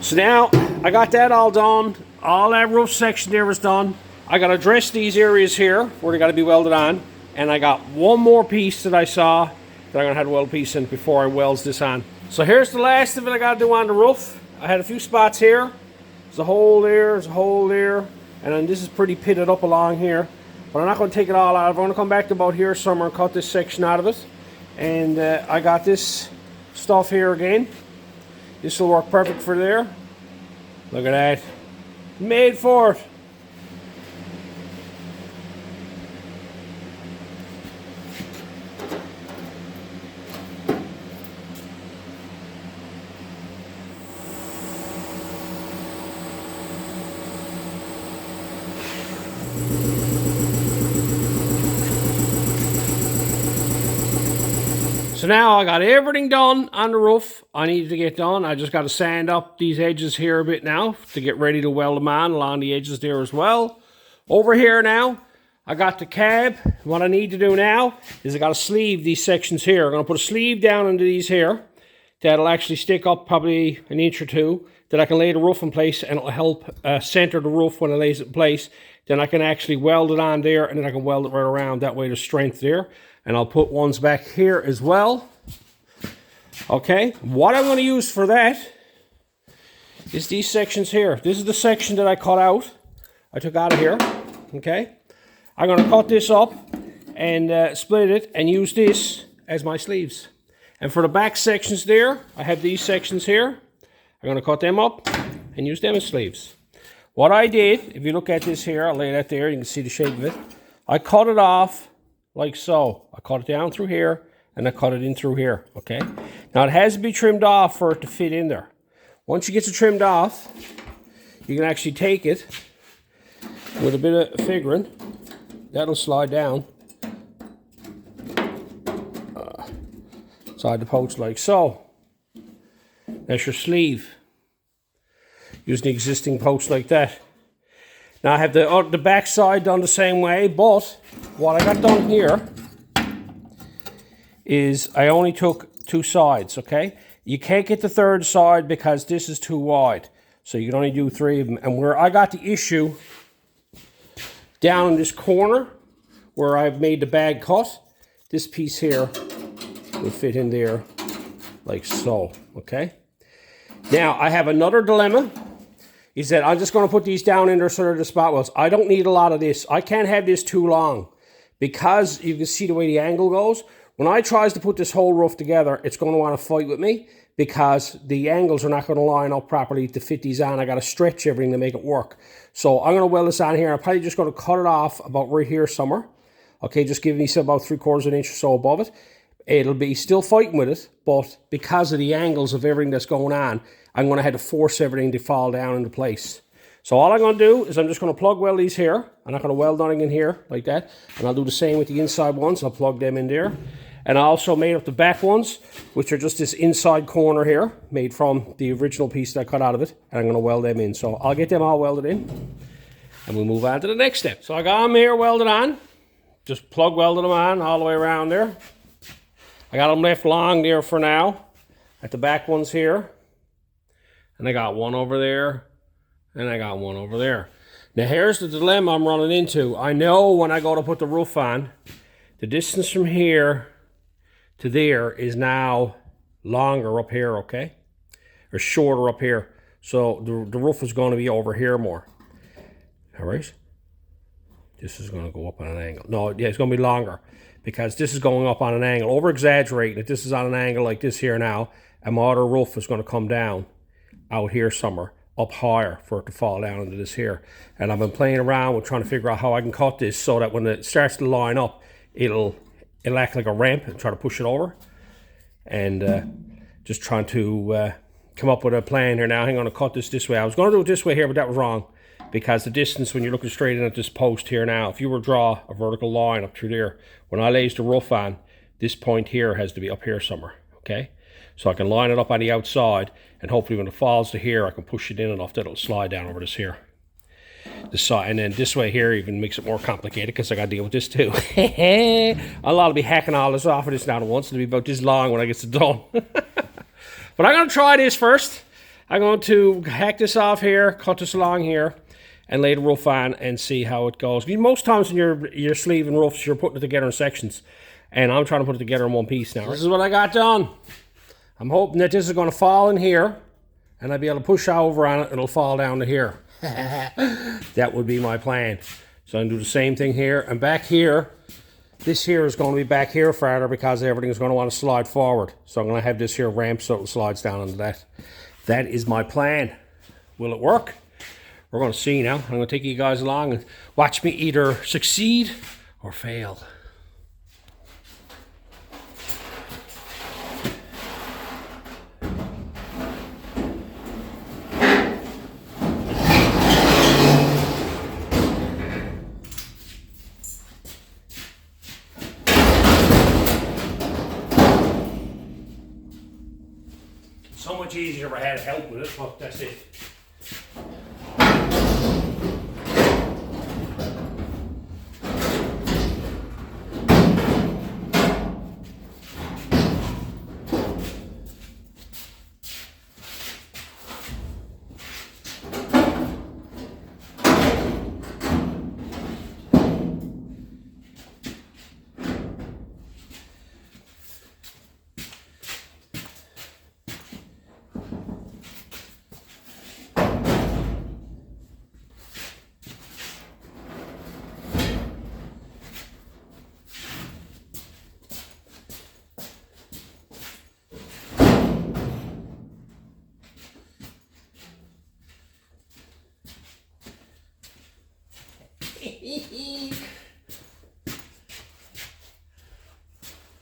So now I got that all done. All that roof section there is done. I got to dress these areas here where they got to be welded on. And I got one more piece that I saw that I'm going to have to weld a piece in before I weld this on. So here's the last of it I got to do on the roof. I had a few spots here. There's a hole there, there's a hole there. And then this is pretty pitted up along here. But I'm not going to take it all out. I'm going to come back to about here somewhere and cut this section out of it. And I got this stuff here again. This will work perfect for there. Look at that. Made for it. So now I got everything done on the roof I needed to get done. I just got to sand up these edges here a bit now to get ready to weld them on along the edges there as well. Over here now, I got the cab. What I need to do now is I got to sleeve these sections here. I'm going to put a sleeve down into these here that'll actually stick up probably an inch or two, that I can lay the roof in place, and it'll help center the roof when it lays it in place. Then I can actually weld it on there, and then I can weld it right around. That way there's strength there. And I'll put ones back here as well. Okay, what I'm going to use for that is these sections here. This is the section that I cut out. I took out of here. Okay, I'm going to cut this up and split it and use this as my sleeves. And for the back sections there, I have these sections here. I'm going to cut them up and use them as sleeves. What I did, if you look at this here, I'll lay that there, you can see the shape of it. I cut it off like so. I cut it down through here, and I cut it in through here, okay? Now, it has to be trimmed off for it to fit in there. Once you get it trimmed off, you can actually take it with a bit of figuring. That'll slide down inside the post like so. That's your sleeve. Using the existing post like that. Now I have the back side done the same way, but what I got done here is I only took two sides, okay? You can't get the third side because this is too wide. So you can only do three of them. And where I got the issue, down in this corner where I've made the bag cut, this piece here will fit in there like so, okay? Now I have another dilemma. Is that I'm just going to put these down in there so they're the spot welds. I don't need a lot of this. I can't have this too long because you can see the way the angle goes. When I tries to put this whole roof together, it's going to want to fight with me because the angles are not going to line up properly to fit these on. I got to stretch everything to make it work. So I'm going to weld this on here. I'm probably just going to cut it off about right here somewhere. Okay, just give me about 3/4 of an inch or so above it. It'll be still fighting with it, but because of the angles of everything that's going on, I'm going to have to force everything to fall down into place. So all I'm going to do is I'm just going to plug weld these here. I'm not going to weld anything in here like that. And I'll do the same with the inside ones. I'll plug them in there. And I also made up the back ones, which are just this inside corner here, made from the original piece that I cut out of it. And I'm going to weld them in. So I'll get them all welded in. And we'll move on to the next step. So I got them here welded on. Just plug welded them on all the way around there. I got them left long there for now. At the back ones here. And I got one over there. And I got one over there. Now here's the dilemma I'm running into. I know when I go to put the roof on, the distance from here to there is now longer up here, okay? Or shorter up here. So the roof is going to be over here more. All right? This is going to go up on an angle. No, yeah, it's going to be longer because this is going up on an angle. Over exaggerating it, this is on an angle like this here now, and my other roof is going to come down out here somewhere, up higher for it to fall down into this here. And I've been playing around with trying to figure out how I can cut this so that when it starts to line up, it'll act like a ramp and try to push it over. And just trying to come up with a plan here now. I'm going to cut this way. I was going to do it this way here, but that was wrong. Because the distance when you're looking straight in at this post here now, if you were to draw a vertical line up through there, when I lays the roof on, this point here has to be up here somewhere, okay? So I can line it up on the outside, and hopefully when it falls to here, I can push it in enough that it'll slide down over this here. This side, and then this way here even makes it more complicated because I got to deal with this too. I'll be hacking all this off of this now at once. It'll be about this long when I get it done. But I'm going to try this first. I'm going to hack this off here, cut this along here, and lay the roof on and see how it goes. Most times when you're sleeving roofs, you're putting it together in sections. And I'm trying to put it together in one piece now. This is what I got done. I'm hoping that this is going to fall in here, and I'll be able to push over on it, and it'll fall down to here. That would be my plan. So I'm going to do the same thing here. And back here, this here is going to be back here farther because everything is going to want to slide forward. So I'm going to have this here ramp so it slides down into that. That is my plan. Will it work? We're going to see now. I'm going to take you guys along and watch me either succeed or fail. So much easier if I had help with it, but that's it.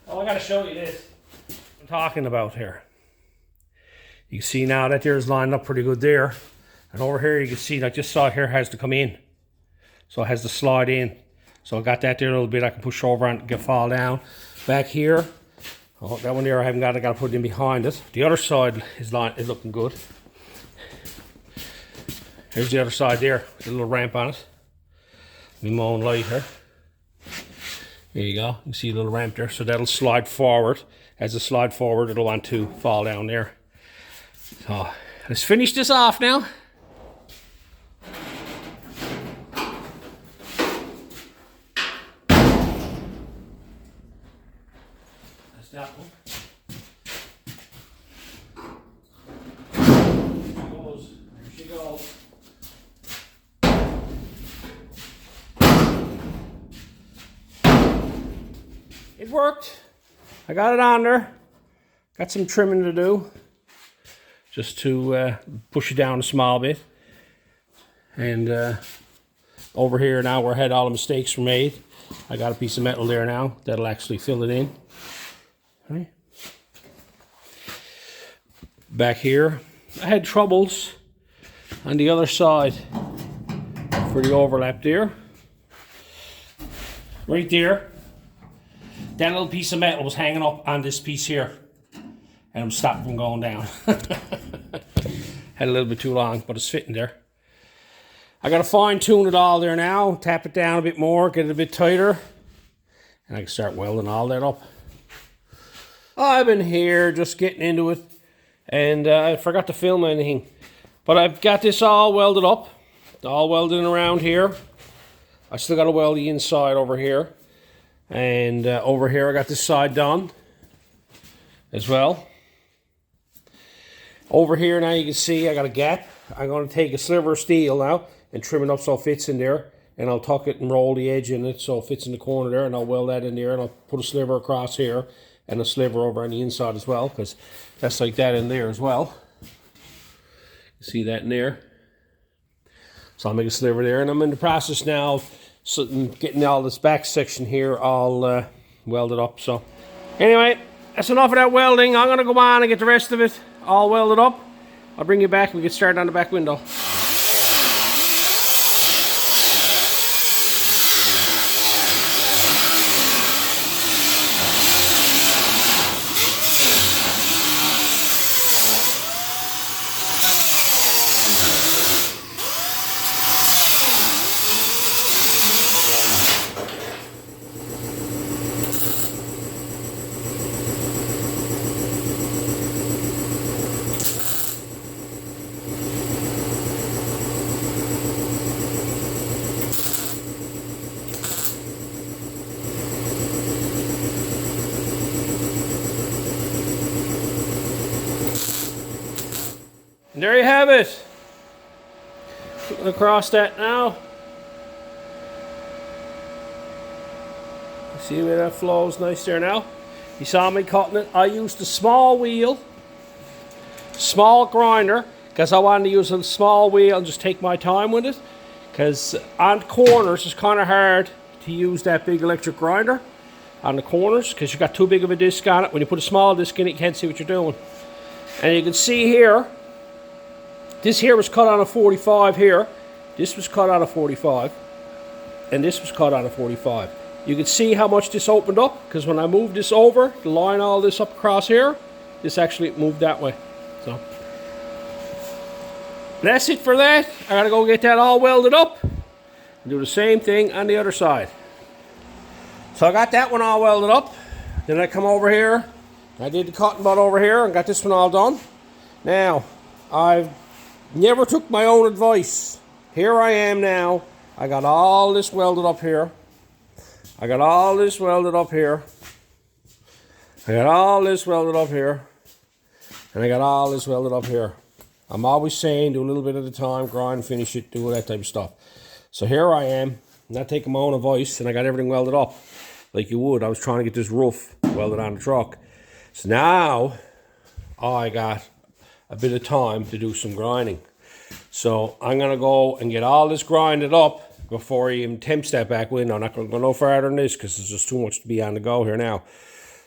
Oh, I gotta show you this. I'm talking about here. You can see now that there's lined up pretty good there. And over here you can see that this side here has to come in. So it has to slide in. So I got that there a little bit. I can push over and get fall down. Back here, oh, that one there I haven't got. I got to put it in behind it. The other side is looking good. Here's the other side there with a little ramp on it. Me mowing light here. There you go. You can see a little ramp there. So that'll slide forward. As it slide forward, it'll want to fall down there. So let's finish this off now. That's that one. There she goes. It worked. I got it on there. Got some trimming to do. Just to push it down a small bit. And over here now where I had all the mistakes were made, I got a piece of metal there now that'll actually fill it in. Right. Back here, I had troubles on the other side for the overlap there. Right there. That little piece of metal was hanging up on this piece here. And I'm stopping from going down. Had a little bit too long, but it's fitting there. I got to fine tune it all there now. Tap it down a bit more, get it a bit tighter. And I can start welding all that up. I've been here just getting into it. And I forgot to film anything. But I've got this all welded up. All welded around here. I still got to weld the inside over here. And over here I got this side done as well. Over here now you can see I got a gap. I'm going to take a sliver of steel now and trim it up so it fits in there. And I'll tuck it and roll the edge in it so it fits in the corner there. And I'll weld that in there. And I'll put a sliver across here and a sliver over on the inside as well, because that's like that in there as well. You see that in there? So I'll make a sliver there. And I'm in the process now of getting all this back section here all welded up. So anyway, that's enough of that welding. I'm going to go on and get the rest of it all welded up. I'll bring you back and we get started on the back window. And there you have it. Looking across that now. See where that flows nice there now. You saw me cutting it. I used a small wheel, small grinder, because I wanted to use a small wheel and just take my time with it. Because on corners it's kind of hard to use that big electric grinder on the corners because you've got too big of a disc on it. When you put a small disc in it, you can't see what you're doing. And you can see here, this here was cut on a 45 here. This was cut on a 45. And this was cut on a 45. You can see how much this opened up, because when I moved this over to line all this up across here, this actually moved that way. So that's it for that. I gotta go get that all welded up and do the same thing on the other side. So I got that one all welded up. Then I come over here. I did the cutting butt over here and got this one all done. Now, I've never took my own advice. Here I am now. I got all this welded up here. I got all this welded up here. I got all this welded up here. And I got all this welded up here. I'm always saying do a little bit at a time, grind, finish it, do that type of stuff. So here I am, not taking my own advice, and I got everything welded up like you would. I was trying to get this roof welded on the truck. So now I got a bit of time to do some grinding. So I'm going to go and get all this grinded up before I even temps that back window. I'm not going to go no farther than this because there's just too much to be on the go here now.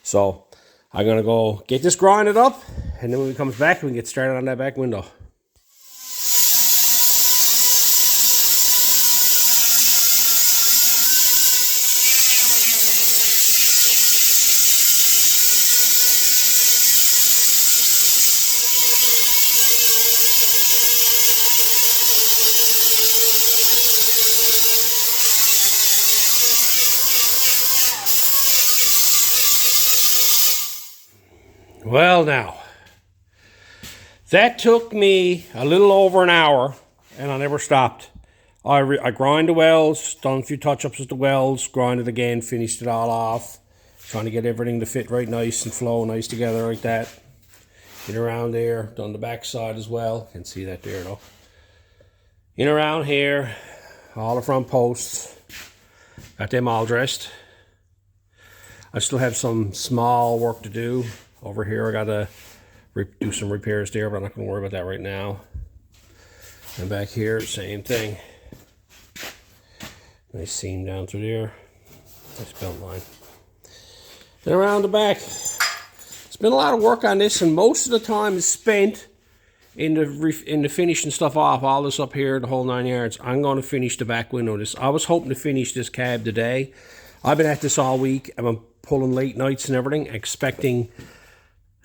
So I'm going to go get this grinded up, and then when he comes back, we can get started on that back window. Well now, that took me a little over an hour, and I never stopped. I grind the welds, done a few touch-ups with the welds, grinded again, finished it all off, trying to get everything to fit right nice and flow nice together like that. In around there, done the back side as well. Can see that there though. In around here, all the front posts, got them all dressed. I still have some small work to do. Over here I gotta do some repairs there, but I'm not gonna worry about that right now. And back here, same thing. Nice seam down through there. Nice belt line. Then around the back. It's been a lot of work on this, and most of the time is spent in the finishing stuff off. All this up here, the whole 9 yards. I'm gonna finish the back window. I was hoping to finish this cab today. I've been at this all week. I've been pulling late nights and everything, expecting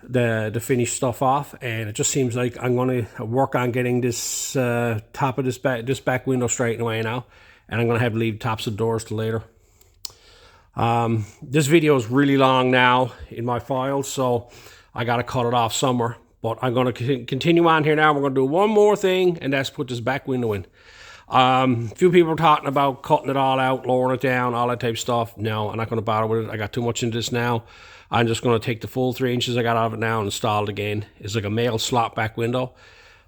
the finished stuff off, and it just seems like I'm going to work on getting this top of this back window straightened away now, and I'm going to have to leave tops of doors till later. This video is really long now in my files, so I got to cut it off somewhere, but I'm going to continue on here now. We're going to do one more thing, and that's put this back window in. A few people are talking about cutting it all out, lowering it down, all that type of stuff. No, I'm not going to bother with it. I got too much into this now. I'm just going to take the full 3 inches I got out of it now and install it again. It's like a male slot back window,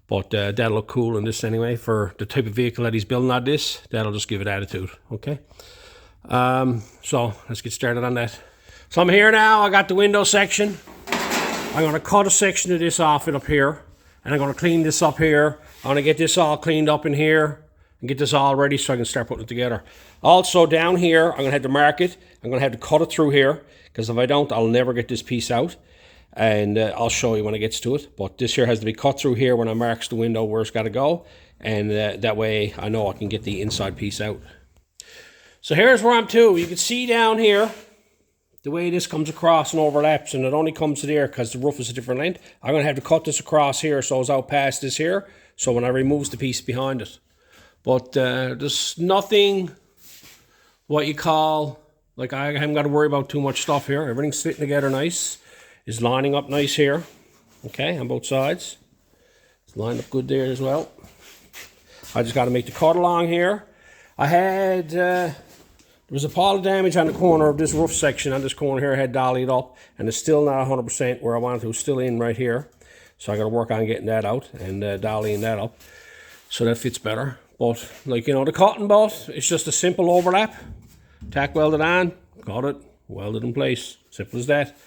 but that'll look cool in this anyway. For the type of vehicle that he's building on this, that'll just give it attitude, okay? So let's get started on that. So I'm here now, I got the window section. I'm going to cut a section of this off it up here, and I'm going to clean this up here. I'm going to get this all cleaned up in here and get this all ready so I can start putting it together. Also down here, I'm going to have to mark it. I'm going to have to cut it through here, because if I don't, I'll never get this piece out. And I'll show you when it gets to it. But this here has to be cut through here when I marks the window where it's got to go. And that way I know I can get the inside piece out. So here's where I'm to. You can see down here the way this comes across and overlaps, and it only comes to there because the roof is a different length. I'm going to have to cut this across here so it's out past this here, so when I remove the piece behind it. But there's nothing, what you call, like I haven't got to worry about too much stuff here. Everything's fitting together nice. It's lining up nice here, okay, on both sides. It's lined up good there as well. I just got to make the cut along here. I had... there was a pile of damage on the corner of this roof section. On this corner here, I had dollied up, and it's still not 100% where I wanted to. It's still in right here. So I got to work on getting that out and dollying that up so that fits better. But, like, you know, the cutting bolt, it's just a simple overlap. Tack welded on, got it, welded in place. Simple as that.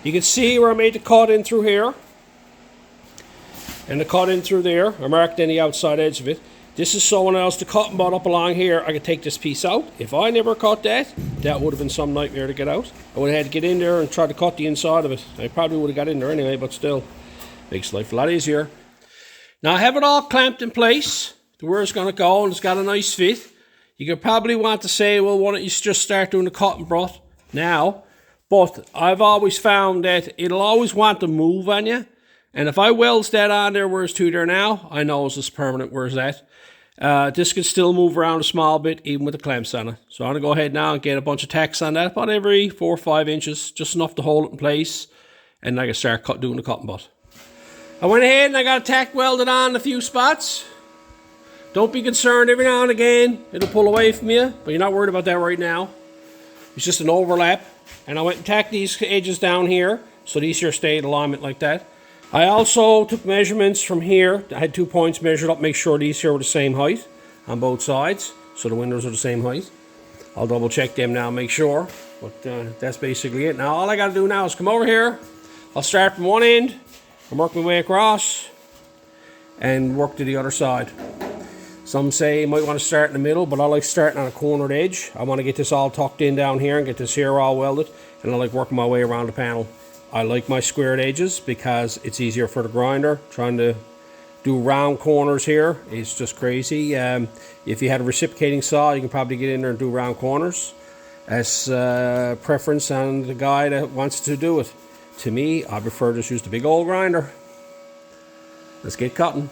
You can see where I made the cut in through here. And the cut in through there. I marked in the outside edge of it. This is someone else, the cutting board up along here. I could take this piece out. If I never cut that, that would have been some nightmare to get out. I would have had to get in there and try to cut the inside of it. I probably would have got in there anyway, but still, makes life a lot easier. Now I have it all clamped in place to where it's going to go, and it's got a nice fit. You could probably want to say, well, why don't you just start doing the cutting board now? But I've always found that it'll always want to move on you. And if I welds that on there where it's to there now, I know it's permanent where it's at. This can still move around a small bit, even with the clamps on it. So I'm going to go ahead now and get a bunch of tacks on that, about every 4 or 5 inches, just enough to hold it in place. And I can start doing the cutting board. I went ahead and I got a tack welded on a few spots. Don't be concerned, every now and again it'll pull away from you, but you're not worried about that right now. It's just an overlap. And I went and tacked these edges down here, so these here stay in alignment like that. I also took measurements from here. I had 2 points measured up, make sure these here were the same height on both sides, so the windows are the same height. I'll double check them now, make sure, but that's basically it. Now all I got to do now is come over here. I'll start from one end and work my way across and work to the other side. Some say you might want to start in the middle, but I like starting on a cornered edge. I want to get this all tucked in down here and get this here all welded, and I like working my way around the panel. I like my squared edges because it's easier for the grinder. Trying to do round corners here is just crazy. If you had a reciprocating saw, you can probably get in there and do round corners. As preference on the guy that wants to do it. To me, I prefer to just use the big old grinder. Let's get cutting.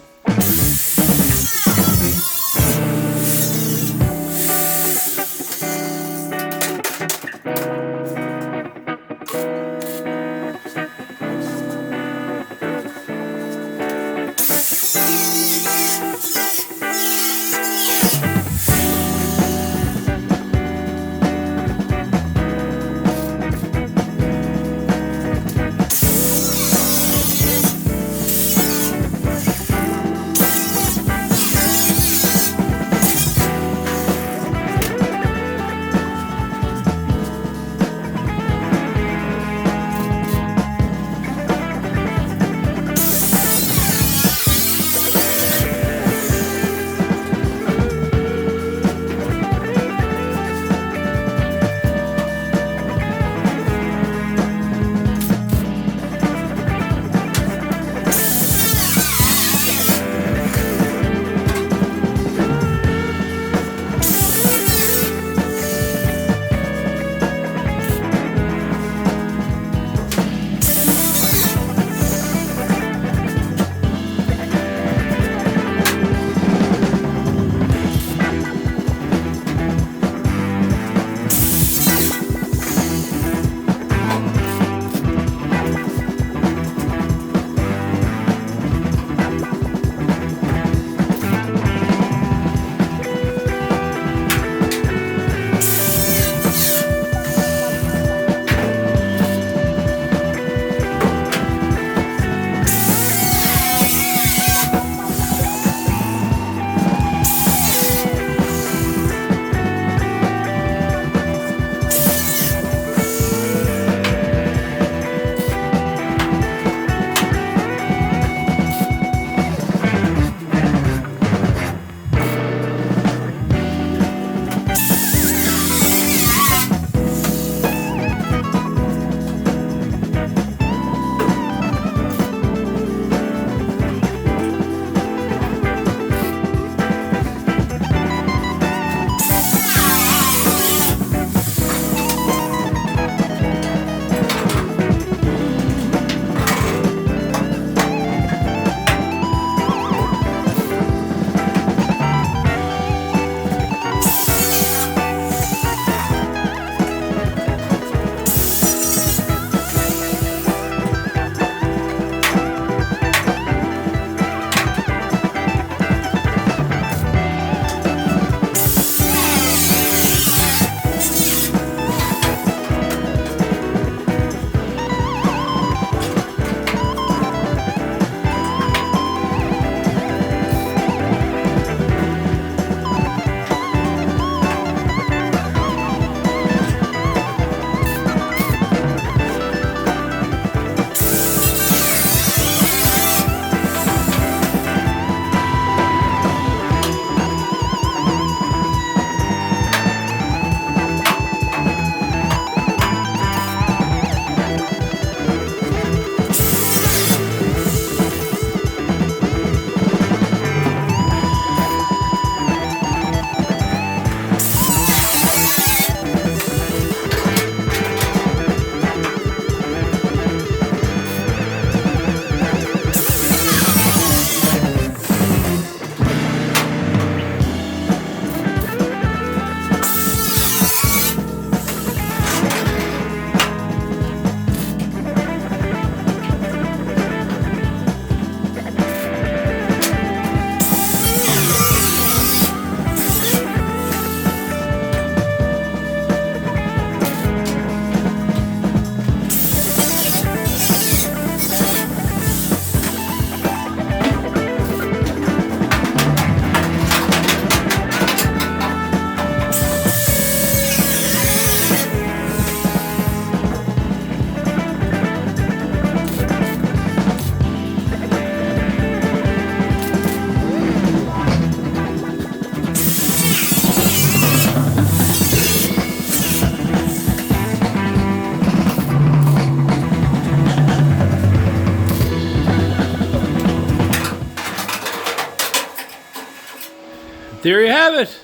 there you have it.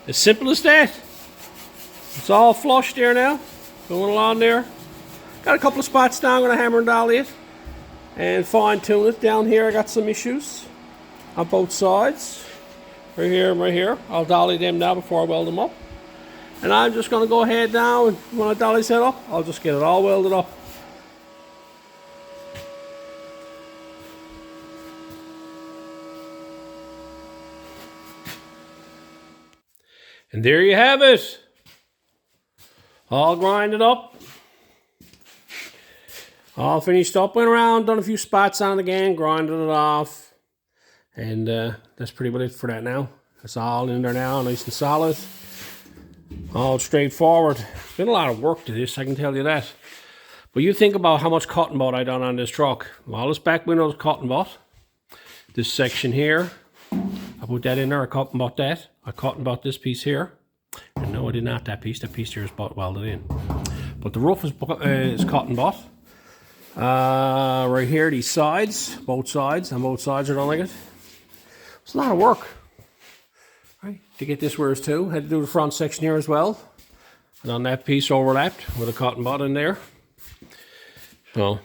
As simple as that. It's all flush there now. Going along there. Got a couple of spots down. I'm going to hammer and dolly it. And fine tune it. Down here I got some issues. On both sides. Right here and right here. I'll dolly them now before I weld them up. And I'm just going to go ahead now, and when I dolly set up, I'll just get it all welded up. And there you have it. All grinded up. All finished up. Went around, done a few spots on it again, grinded it off. And that's pretty much it for that now. It's all in there now, nice and solid. All straightforward. It's been a lot of work to this, I can tell you that. But you think about how much cotton bud I done on this truck. All this back window's cotton bud. This section here, I put that in there, I cotton bought that. I cotton bought this piece here. And no, I did not that piece. That piece here is welded in. But the roof is cotton bought. Right here, these sides, both sides, and both sides are done like it. It's a lot of work. Right, to get this where it's to. Had to do the front section here as well. And on that piece overlapped with a cotton bud in there. So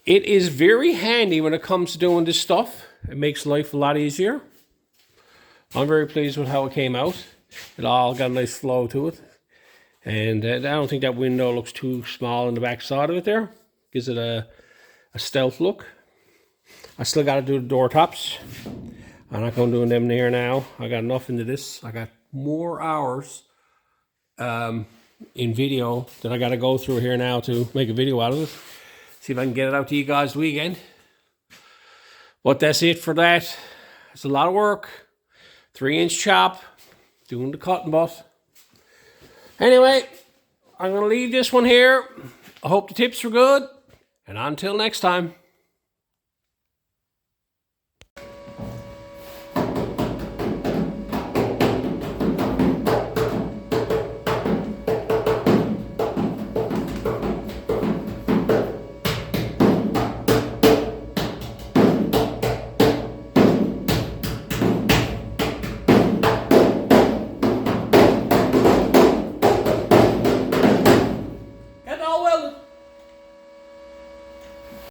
it is very handy when it comes to doing this stuff. It makes life a lot easier. I'm very pleased with how it came out. It all got a nice flow to it. And I don't think that window looks too small on the back side of it there. Gives it a stealth look. I still got to do the door tops. I'm not going to do them here now. I got enough into this. I got more hours in video that I got to go through here now to make a video out of it. See if I can get it out to you guys the weekend. But that's it for that. It's a lot of work. 3-inch chop. Doing the cotton bud. Anyway, I'm going to leave this one here. I hope the tips were good. And until next time.